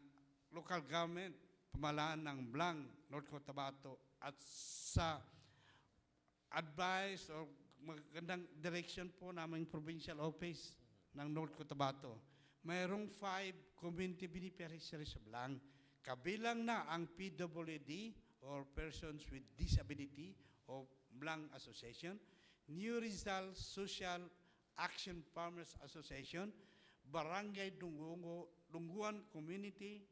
local government, pamahalaan ng Blanc, North Cotabato at sa advice o magandang direction po naming provincial office ng North Cotabato. Mayroong 5 community beneficiaries sa Blanc. Kabilang na ang PWD or Persons with Disability o Blanc Association, New Rizal Social Action Farmers Association, Barangay Dunguan Community,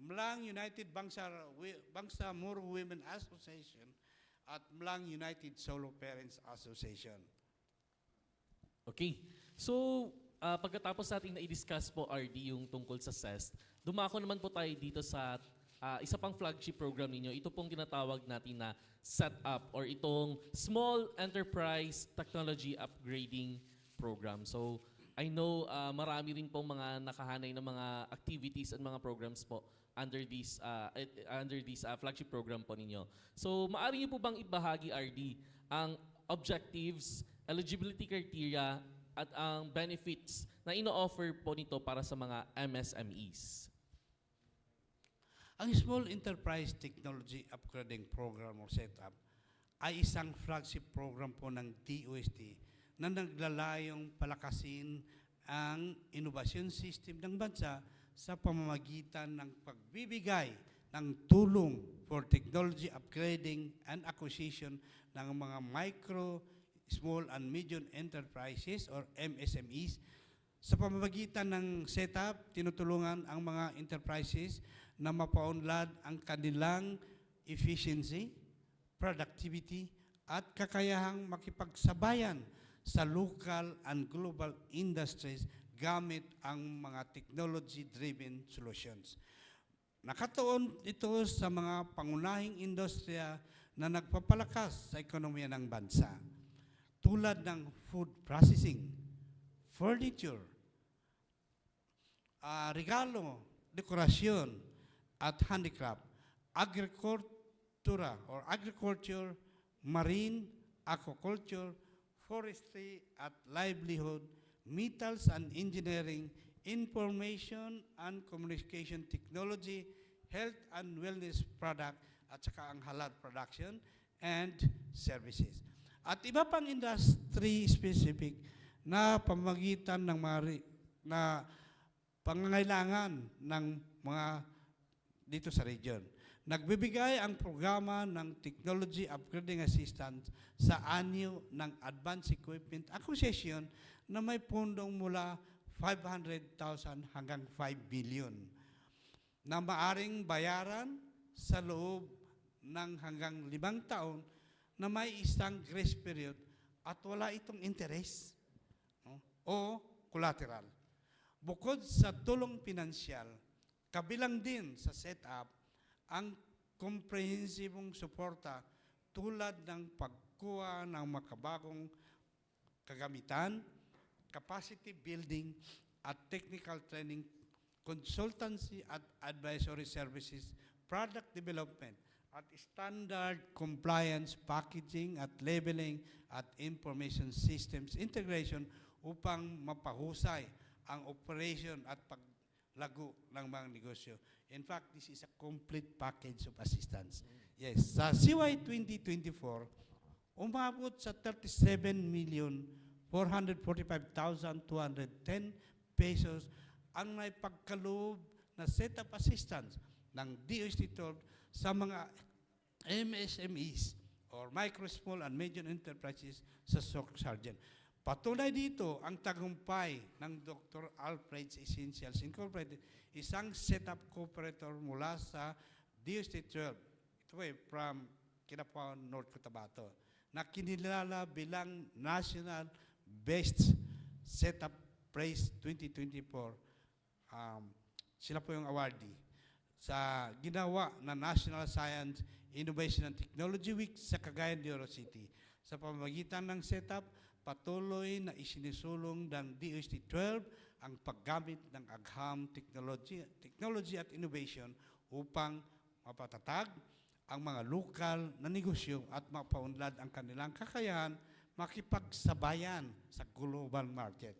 Mlang United Bangsamoro Women Association, at Mlang United Solo Parents Association. Okay. So, pagkatapos natin na-i-discuss po, RD, yung tungkol sa SES, dumako naman po tayo dito sa isa pang flagship program ninyo. Ito pong tinatawag natin na setup or itong Small Enterprise Technology Upgrading Program. So, I know marami rin pong mga nakahanay ng mga activities and mga programs po under this flagship program po ninyo. So, maaari niyo po bang ibahagi, RD, ang objectives, eligibility criteria, at ang benefits na ino-offer po nito para sa mga MSMEs? Ang Small Enterprise Technology Upgrading Program o setup ay isang flagship program po ng DOST na naglalayong palakasin ang innovation system ng bansa sa pamamagitan ng pagbibigay ng tulong for technology upgrading and acquisition ng mga micro, small and medium enterprises or MSMEs. Sa pamamagitan ng setup, tinutulungan ang mga enterprises na mapaunlad ang kanilang efficiency, productivity, at kakayahang makipagsabayan sa local and global industries gamit ang mga technology-driven solutions. Nakatuon ito sa mga pangunahing industriya na nagpapalakas sa ekonomiya ng bansa, tulad ng food processing, furniture, regalo, dekorasyon, at handicraft, agriculture, marine, aquaculture, forestry at livelihood, metals and engineering, information and communication technology, health and wellness product, at saka ang halal production and services. At iba pang industry-specific na pamamagitan ng na pangangailangan ng mga dito sa region. Nagbibigay ang programa ng Technology Upgrading Assistance sa anyo ng Advanced Equipment Acquisition na may pundong mula 500,000 hanggang 5 billion na maaring bayaran sa loob ng hanggang 5 taon na may isang grace period at wala itong interest o collateral. Bukod sa tulong pinansyal, kabilang din sa setup ang komprehensibong suporta tulad ng pagkuha ng makabagong kagamitan, capacity building at technical training, consultancy at advisory services, product development, at standard compliance packaging at labeling at information systems integration upang mapahusay ang operation at paglago ng mga negosyo. In fact, this is a complete package of assistance. Yes, sa CY 2024, umabot sa 37,445,210 pesos ang naipagkaloob na setup assistance ng DOST-12 sa mga MSMEs or Micro, Small and Medium Enterprises sa SOC Sargent. Patunay dito ang tagumpay ng Dr. Alfred's Essentials Incorporated, isang setup cooperator mula sa DOST-12, ito from Kinapawan, North Cotabato, na kinilala bilang National Best Setup Praise 2024. Sila po yung awardee sa ginawa na National Science, Innovation and Technology Week sa Cagayan de Oro City. Sa pamamagitan ng setup, patuloy na isinisulong ng DOST-12 ang paggamit ng agham technology at innovation upang mapatatag ang mga lokal na negosyo at mapaunlad ang kanilang kakayahan makipagsabayan sa global market.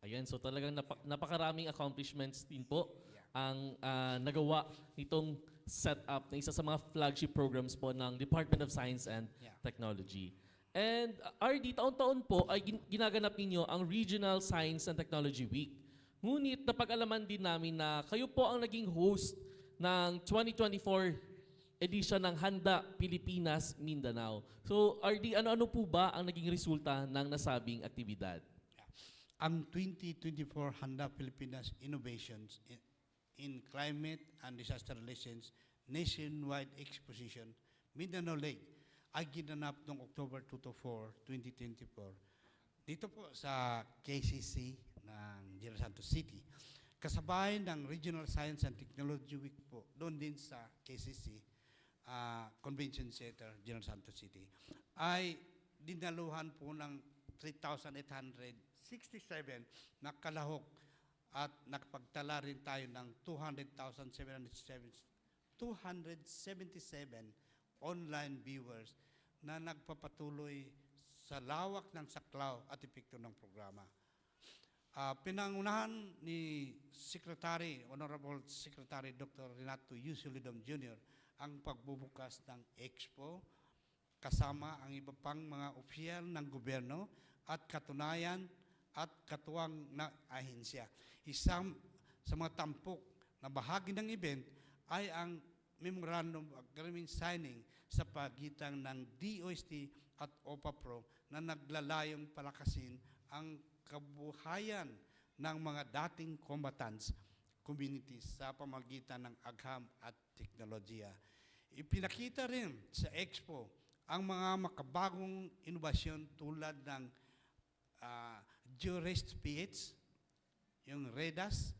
Ayan, so talagang napakaraming accomplishments din po ang nagawa nitong setup na isa sa mga flagship programs po ng Department of Science and Technology. And RD, taon-taon po ay ginaganap ninyo ang Regional Science and Technology Week. Ngunit napag-alaman din namin na kayo po ang naging host ng 2024 edition ng Handa Pilipinas Mindanao. So RD, ano-ano po ba ang naging resulta ng nasabing aktibidad? Ang 2024 Handa Pilipinas Innovations in Climate and Disaster Relations Nationwide Exposition Mindanao Lake ay ginanap noong October 2 to 4, 2024. Dito po sa KCC ng General Santos City. Kasabay ng Regional Science and Technology Week po, doon din sa KCC, Convention Center, General Santos City, ay dinaluhan po ng 3,800 na kalahok at nakapagtala rin tayo ng 277 online viewers na nagpapatuloy sa lawak ng saklaw at epekto ng programa. Pinangunahan ni Honorable Secretary Dr. Renato Yusilidom Jr. ang pagbubukas ng Expo kasama ang iba pang mga opisyal ng gobyerno at katunayan at katuwang na ahensya. Isang sa mga tampok na bahagi ng event ay ang Memorandum of Agreement signing sa pagitan ng DOST at OPAPRO na naglalayong palakasin ang kabuhayan ng mga dating combatants communities sa pamagitan ng agham at teknolohiya. Ipinakita rin sa Expo ang mga makabagong inobasyon tulad ng Georest PH, yung REDAS,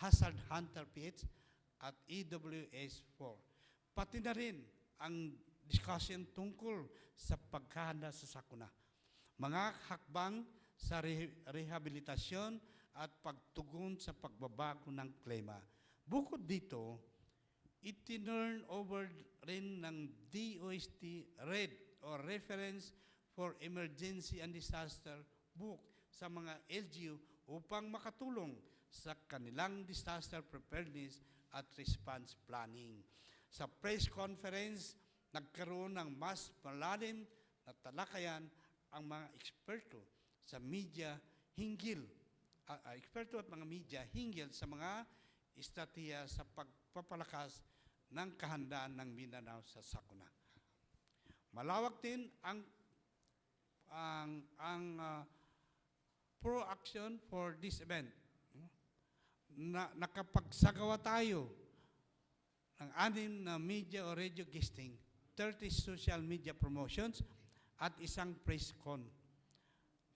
Hazard Hunter PH, at EWS-4. Pati na rin ang discussion tungkol sa paghahanda sa sakuna, mga hakbang sa rehabilitasyon at pagtugon sa pagbabago ng klima. Bukod dito, itinurn over rin ng DOST RED o Reference for Emergency and Disaster Book sa mga LGU upang makatulong sa kanilang disaster preparedness at response planning. Sa press conference, nagkaroon ng mas malalim na talakayan ang mga eksperto sa media eksperto at mga media hinggil sa mga estratehiya sa pagpapalakas ng kahandaan ng Mindanao sa sakuna. Malawak din ang pro-action for this event. Nakapagsagawa tayo ng 6 na media o radio guesting, 30 social media promotions, at isang press con.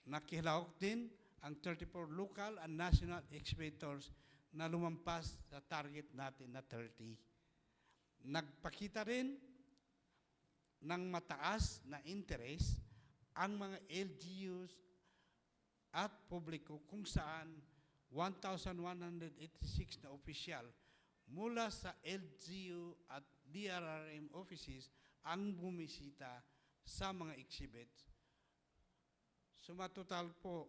Nakilahok din ang 34 local and national exhibitors na lumampas sa target natin na 30. Nagpakita rin ng mataas na interest ang mga LGUs at publiko kung saan 1,186 na opisyal mula sa LGU at DRRM offices ang bumisita sa mga exhibits. Sumatotal po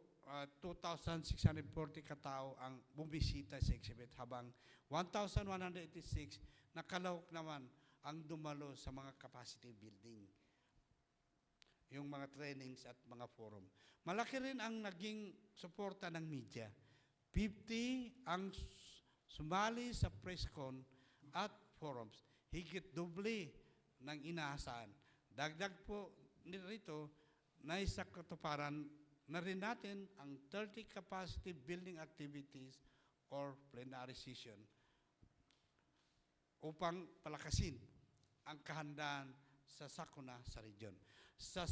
2,640 katao ang bumisita sa exhibit habang 1,186 na kalahok naman ang dumalo sa mga capacity building, yung mga trainings at mga forum. Malaki rin ang naging suporta ng media. 50 ang sumali sa press con at forums. Higit doble ng inaasahan. Dagdag po nito na isa katuparan na rin natin ang 30 capacity building activities or plenary session upang palakasin ang kahandaan sa sakuna sa region. Sa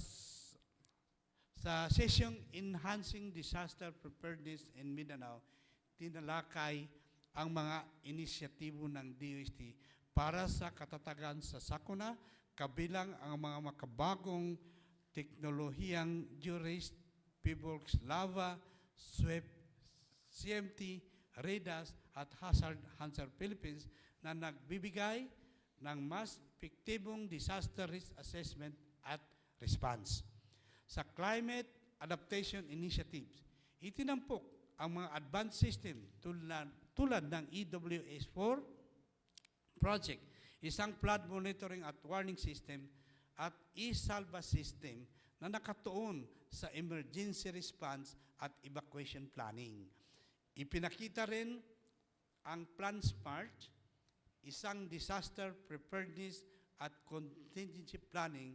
session Enhancing Disaster Preparedness in Mindanao, tinalakay ang mga inisyatibo ng DOST para sa katatagan sa sakuna, kabilang ang mga makabagong teknolohiyang Georest, PBOX, Lava, SWEP, CMT, REDAS at Hazard Hunter Philippines na nagbibigay ng mas epektibong disaster risk assessment at response. Sa climate adaptation initiatives, itinampok ang mga advanced system tulad ng EWS-4 project, isang flood monitoring at warning system at e-salva system na nakatuon sa emergency response at evacuation planning. Ipinakita rin ang Plan SMART, isang disaster preparedness at contingency planning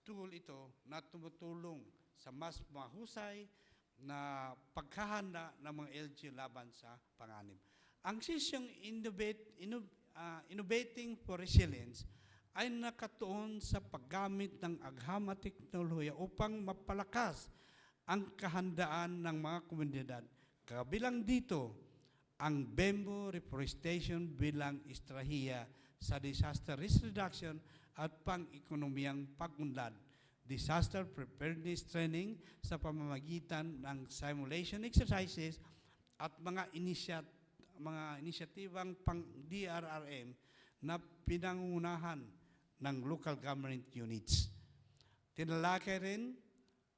tool ito na tumutulong sa mas mahusay na paghahanda ng mga LGU laban sa panganib. Ang sesyong Innovating for Resilience ay nakatuon sa paggamit ng agham at teknolohiya upang mapalakas ang kahandaan ng mga komunidad. Kabilang dito, ang bamboo reforestation bilang estrahiya sa disaster risk reduction at pang-ekonomiyang pagunlad disaster preparedness training sa pamamagitan ng simulation exercises at mga inisyatibang pang DRRM na pinangunahan ng local government units. Tinalakay rin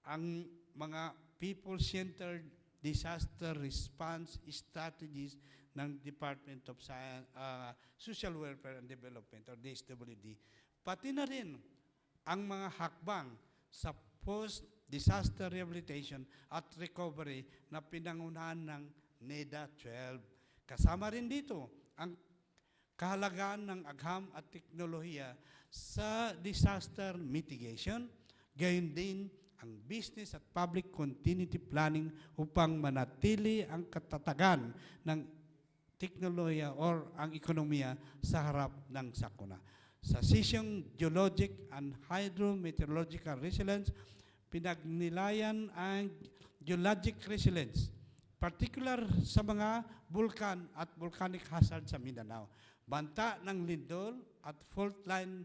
ang mga people-centered disaster response strategies ng Department of Social Welfare and Development or DSWD, pati na rin ang mga hakbang sa post-disaster rehabilitation at recovery na pinangunahan ng NEDA 12. Kasama rin dito ang kahalagaan ng agham at teknolohiya sa disaster mitigation, gayon din ang business at public continuity planning upang manatili ang katatagan ng teknolohiya or ang ekonomiya sa harap ng sakuna. Sa sesyong Geologic and Hydrometeorological Resilience, pinagnilayan ang geologic resilience, particular sa mga bulkan at volcanic hazard sa Mindanao, banta ng lindol at fault line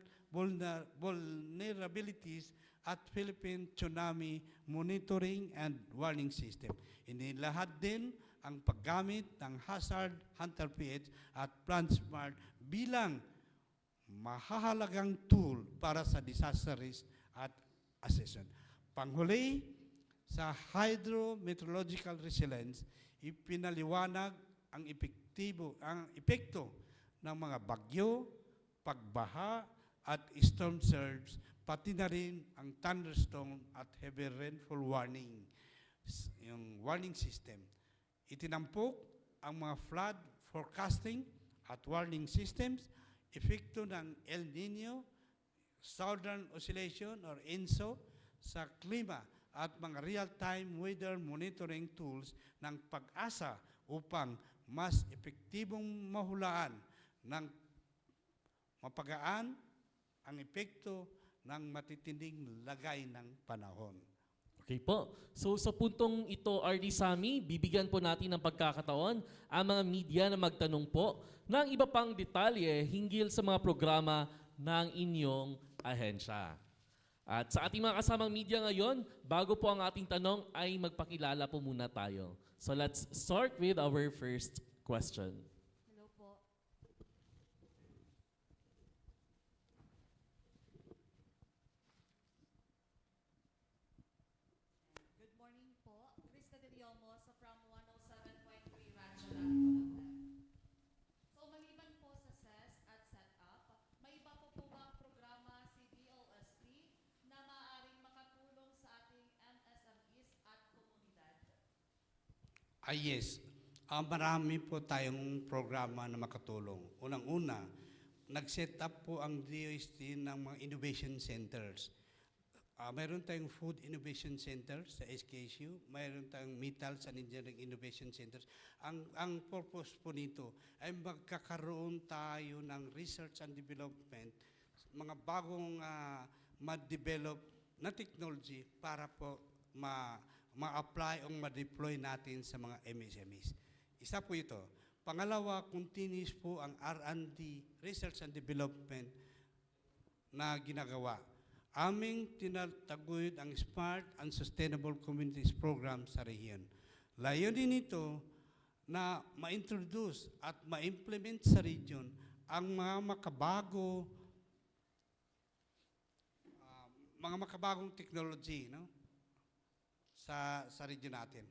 vulnerabilities at Philippine Tsunami Monitoring and Warning System. Inilahad din ang paggamit ng Hazard Hunter PH at PlantSmart bilang mahahalagang tool para sa disaster risk at assessment. Panghuli, sa hydrometeorological resilience, ipinaliwanag ang epekto ng mga bagyo, pagbaha at storm surge, pati na rin ang thunderstorm at heavy rainfall warning, yung warning system. Itinampok ang mga flood forecasting at warning systems, epekto ng El Nino, Southern Oscillation or ENSO sa klima at mga real-time weather monitoring tools ng pag-asa upang mas epektibong mahulaan ng mapagaan ang epekto ng matitinding lagay ng panahon. Okay po. So sa puntong ito, RD Sami, bibigyan po natin ng pagkakataon ang mga media na magtanong po ng iba pang detalye hinggil sa mga programa ng inyong ahensya. At sa ating mga kasamang media ngayon, bago po ang ating tanong ay magpakilala po muna tayo. So let's start with our first question. Hello po. Good morning po. Krista De Diomos from 107.3 Rancho Lago, So maliban po sa SES at setup, may iba po po bang programa si DOST na maaaring makatulong sa ating MSMEs at komunidad? Yes. Marami po tayong programa na makatulong. Unang-una, nag-set up po ang DOST ng mga innovation centers. Mayroon tayong Food Innovation Center sa SKSU, mayroon tayong Metals and Engineering Innovation Centers. Ang purpose po nito ay magkakaroon tayo ng research and development, mga bagong ma-develop na technology para po ma-apply o ma-deploy natin sa mga MSMEs. Isa po ito. Pangalawa, continuous po ang R&D, Research and Development na ginagawa. Aming tinataguyod ang Smart and Sustainable Communities Program sa rehiyon. Layunin nito na ma-introduce at ma-implement sa region ang mga makabagong technology, no? sa region natin.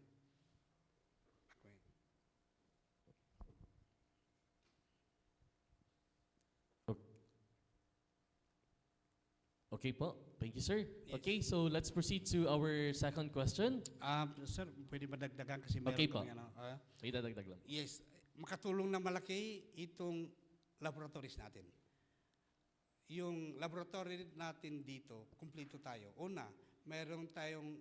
Okay po. Thank you, sir. Yes. Okay, so let's proceed to our second question. Sir, pwede madagdagan kasi meron Okay po. kami, May dadagdag lang. Yes, makatulong na malaki itong laboratories natin. Yung laboratory natin dito, kumpleto tayo. Una, meron tayong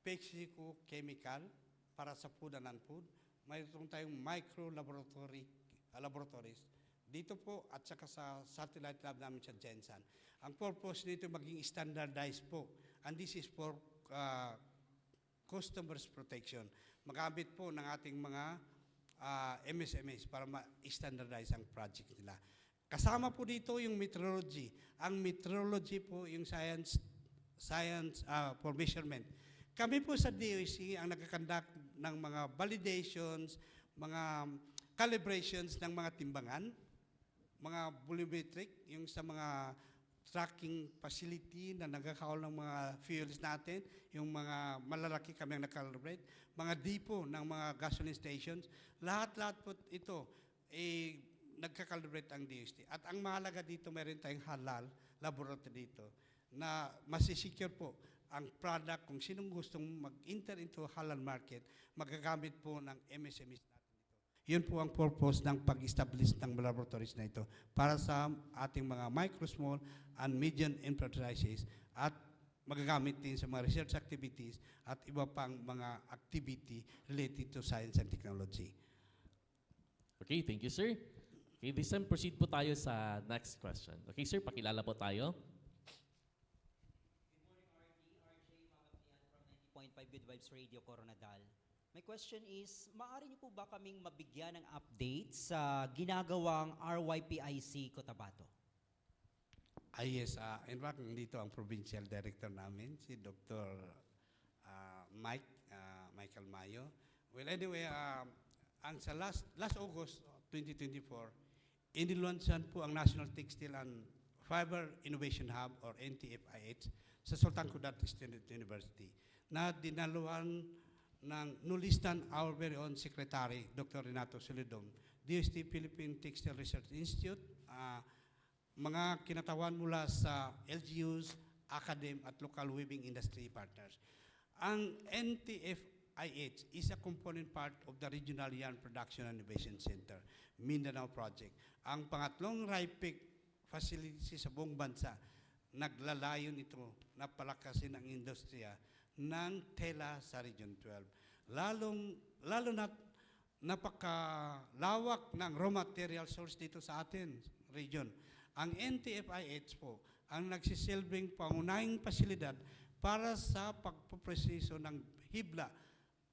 Pexico chemical para sa food and non-food. Mayroon tayong micro laboratories. Dito po at saka sa satellite lab namin sa Jensen. Ang purpose nito maging standardized po. And this is for customers protection. Magamit po ng ating mga MSMEs para ma-standardize ang project nila. Kasama po dito yung meteorology. Ang meteorology po yung science science for measurement. Kami po sa DOST ang nagkakandak ng mga validations, mga calibrations ng mga timbangan, mga volumetric, yung sa mga tracking facility na nagkakaol ng mga fuels natin, yung mga malalaki kami ang nakalibrate, mga depot ng mga gasoline stations, lahat-lahat po ito, nagkakalibrate ang DOST. At ang mahalaga dito, meron tayong halal laboratory dito na masisecure po ang product kung sinong gustong mag-enter into halal market, magagamit po ng MSMEs natin ito. Yun po ang purpose ng pag-establish ng laboratories na ito para sa ating mga micro, small, and medium enterprises at magagamit din sa mga research activities at iba pang mga activity related to science and technology. Okay, thank you, sir. Okay, this time proceed po tayo sa next question. Okay, sir, pakilala po tayo. Good morning, RD. RJ Magapian from 90.5 Good Vibes Radio, Coronadal. My question is, maaari niyo po ba kaming mabigyan ng update sa ginagawang RYPIC Cotabato? Yes, in fact, dito ang provincial director namin, si Dr. Michael Mayo. Well, anyway, ang sa last August 2024, inilunsyan po ang National Textile and Fiber Innovation Hub or NTFIH sa Sultan Kudarat State University na dinaluhan ng nulistan our very own Secretary, Dr. Renato Solidum, DOST Philippine Textile Research Institute, mga kinatawan mula sa LGUs, academe at local weaving industry partners. Ang NTFIH is a component part of the Regional Yarn Production and Innovation Center, Mindanao Project. Ang pangatlong RIPIC facility sa buong bansa, naglalayon ito na palakasin ang industriya ng tela sa Region 12. Lalo na napakalawak ng raw material source dito sa atin, region. Ang NTFIH po ang nagsisilbing pangunahing pasilidad para sa pagpuproseso ng hibla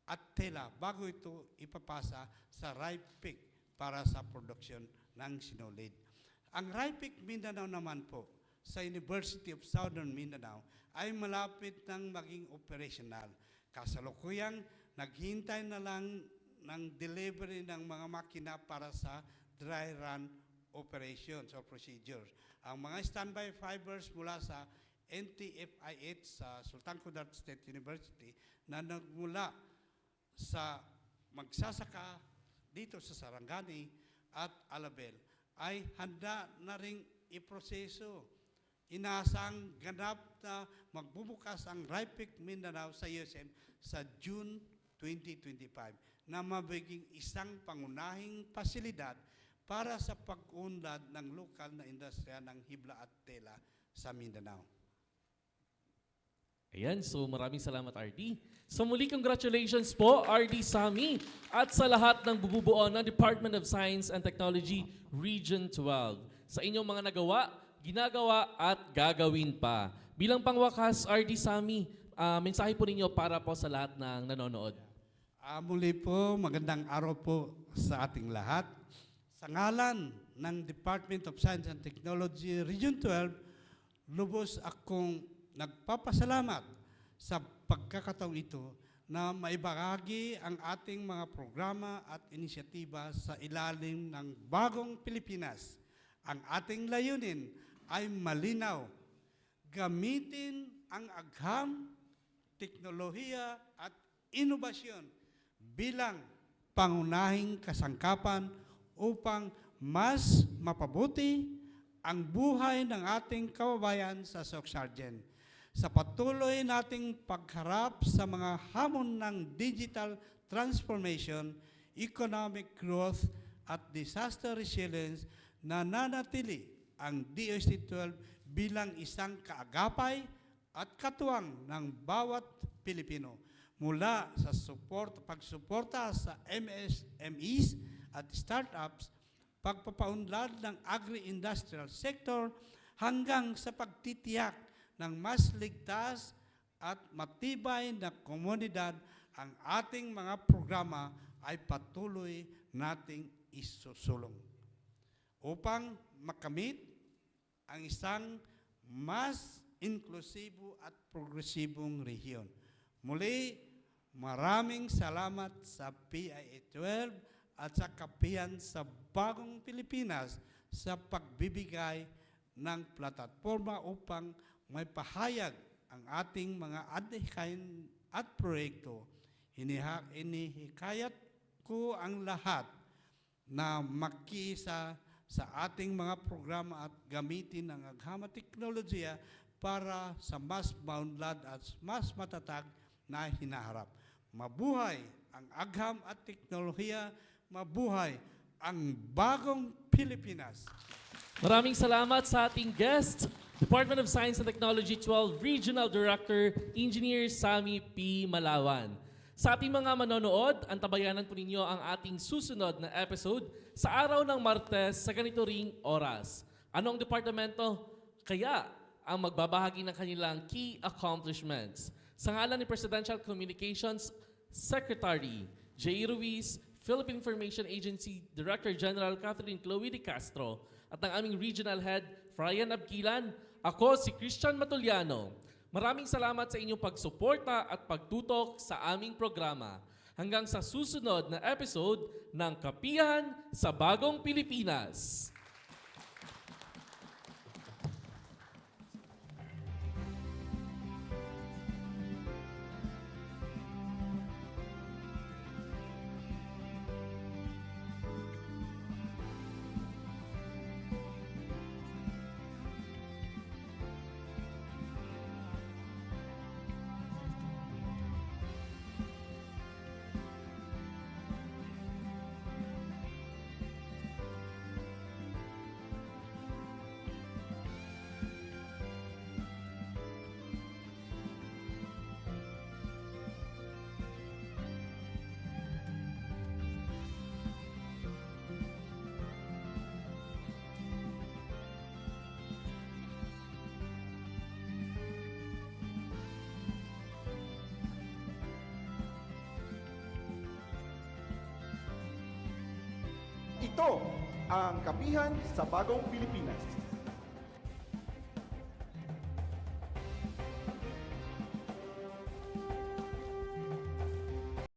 at tela bago ito ipapasa sa RIPIC para sa produksyon ng sinulid. Ang RIPIC Mindanao naman po sa University of Southern Mindanao ay malapit nang maging operational. Kasalukuyang naghintay na lang ng delivery ng mga makina para sa dry run operations or procedures. Ang mga standby fibers mula sa NTFIH sa Sultan Kudarat State University na nagmula sa magsasaka dito sa Sarangani at Alabel ay handa na ring iproseso. Inaasang ganap na magbubukas ang RIPIC Mindanao sa USM sa June 2025 na mabiging isang pangunahing pasilidad para sa pag-unlad ng lokal na industriya ng hibla at tela sa Mindanao. Ayan, so maraming salamat, RD. So muli, congratulations po, RD Sami, at sa lahat ng bububuo ng Department of Science and Technology Region 12. Sa inyong mga nagawa, ginagawa at gagawin pa. Bilang pangwakas, RD Sami, mensahe po ninyo para po sa lahat ng nanonood. Muli po, magandang araw po sa ating lahat. Sa ngalan ng Department of Science and Technology Region 12, lubos akong nagpapasalamat sa pagkakataong ito na maibahagi ang ating mga programa at inisyatiba sa ilalim ng Bagong Pilipinas. Ang ating layunin ay malinaw, gamitin ang agham, teknolohiya at inobasyon bilang pangunahing kasangkapan upang mas mapabuti ang buhay ng ating kababayan sa Socsargen. Sa patuloy nating pagharap sa mga hamon ng digital transformation, economic growth at disaster resilience, nananatili ang DOST-12 bilang isang kaagapay at katuwang ng bawat Pilipino mula sa pagsuporta sa MSMEs at startups, pagpapaunlad ng agri-industrial sector hanggang sa pagtitiyak ng mas ligtas at matibay na komunidad. Ang ating mga programa ay patuloy nating isusulong upang makamit ang isang mas inklusibo at progresibong rehiyon. Muli, maraming salamat sa PIA-12 at sa Kapihan sa Bagong Pilipinas sa pagbibigay ng plataforma upang may pahayag ang ating mga adhikain at proyekto. Inihikayat ko ang lahat na makiisa sa ating mga programa at gamitin ang agham at teknolohiya para sa mas maunlad at mas matatag na hinaharap. Mabuhay ang agham at teknolohiya, mabuhay ang bagong Pilipinas. Maraming salamat sa ating guest, Department of Science and Technology 12 Regional Director, Engineer Sammy P. Malawan. Sa ating mga manonood, antabayanan po ninyo ang ating susunod na episode sa araw ng Martes sa ganito ring oras. Anong departamento kaya ang magbabahagi ng kanilang key accomplishments? Sa ngalan ni Presidential Communications Secretary J. Ruiz, Philippine Information Agency Director General Catherine Chloe de Castro, at ang aming Regional Head, Frian Abquilan, ako si Christian Matuliano. Maraming salamat sa inyong pagsuporta at pagtutok sa aming programa. Hanggang sa susunod na episode ng Kapihan sa Bagong Pilipinas. Ito ang Kapihan sa Bagong Pilipinas.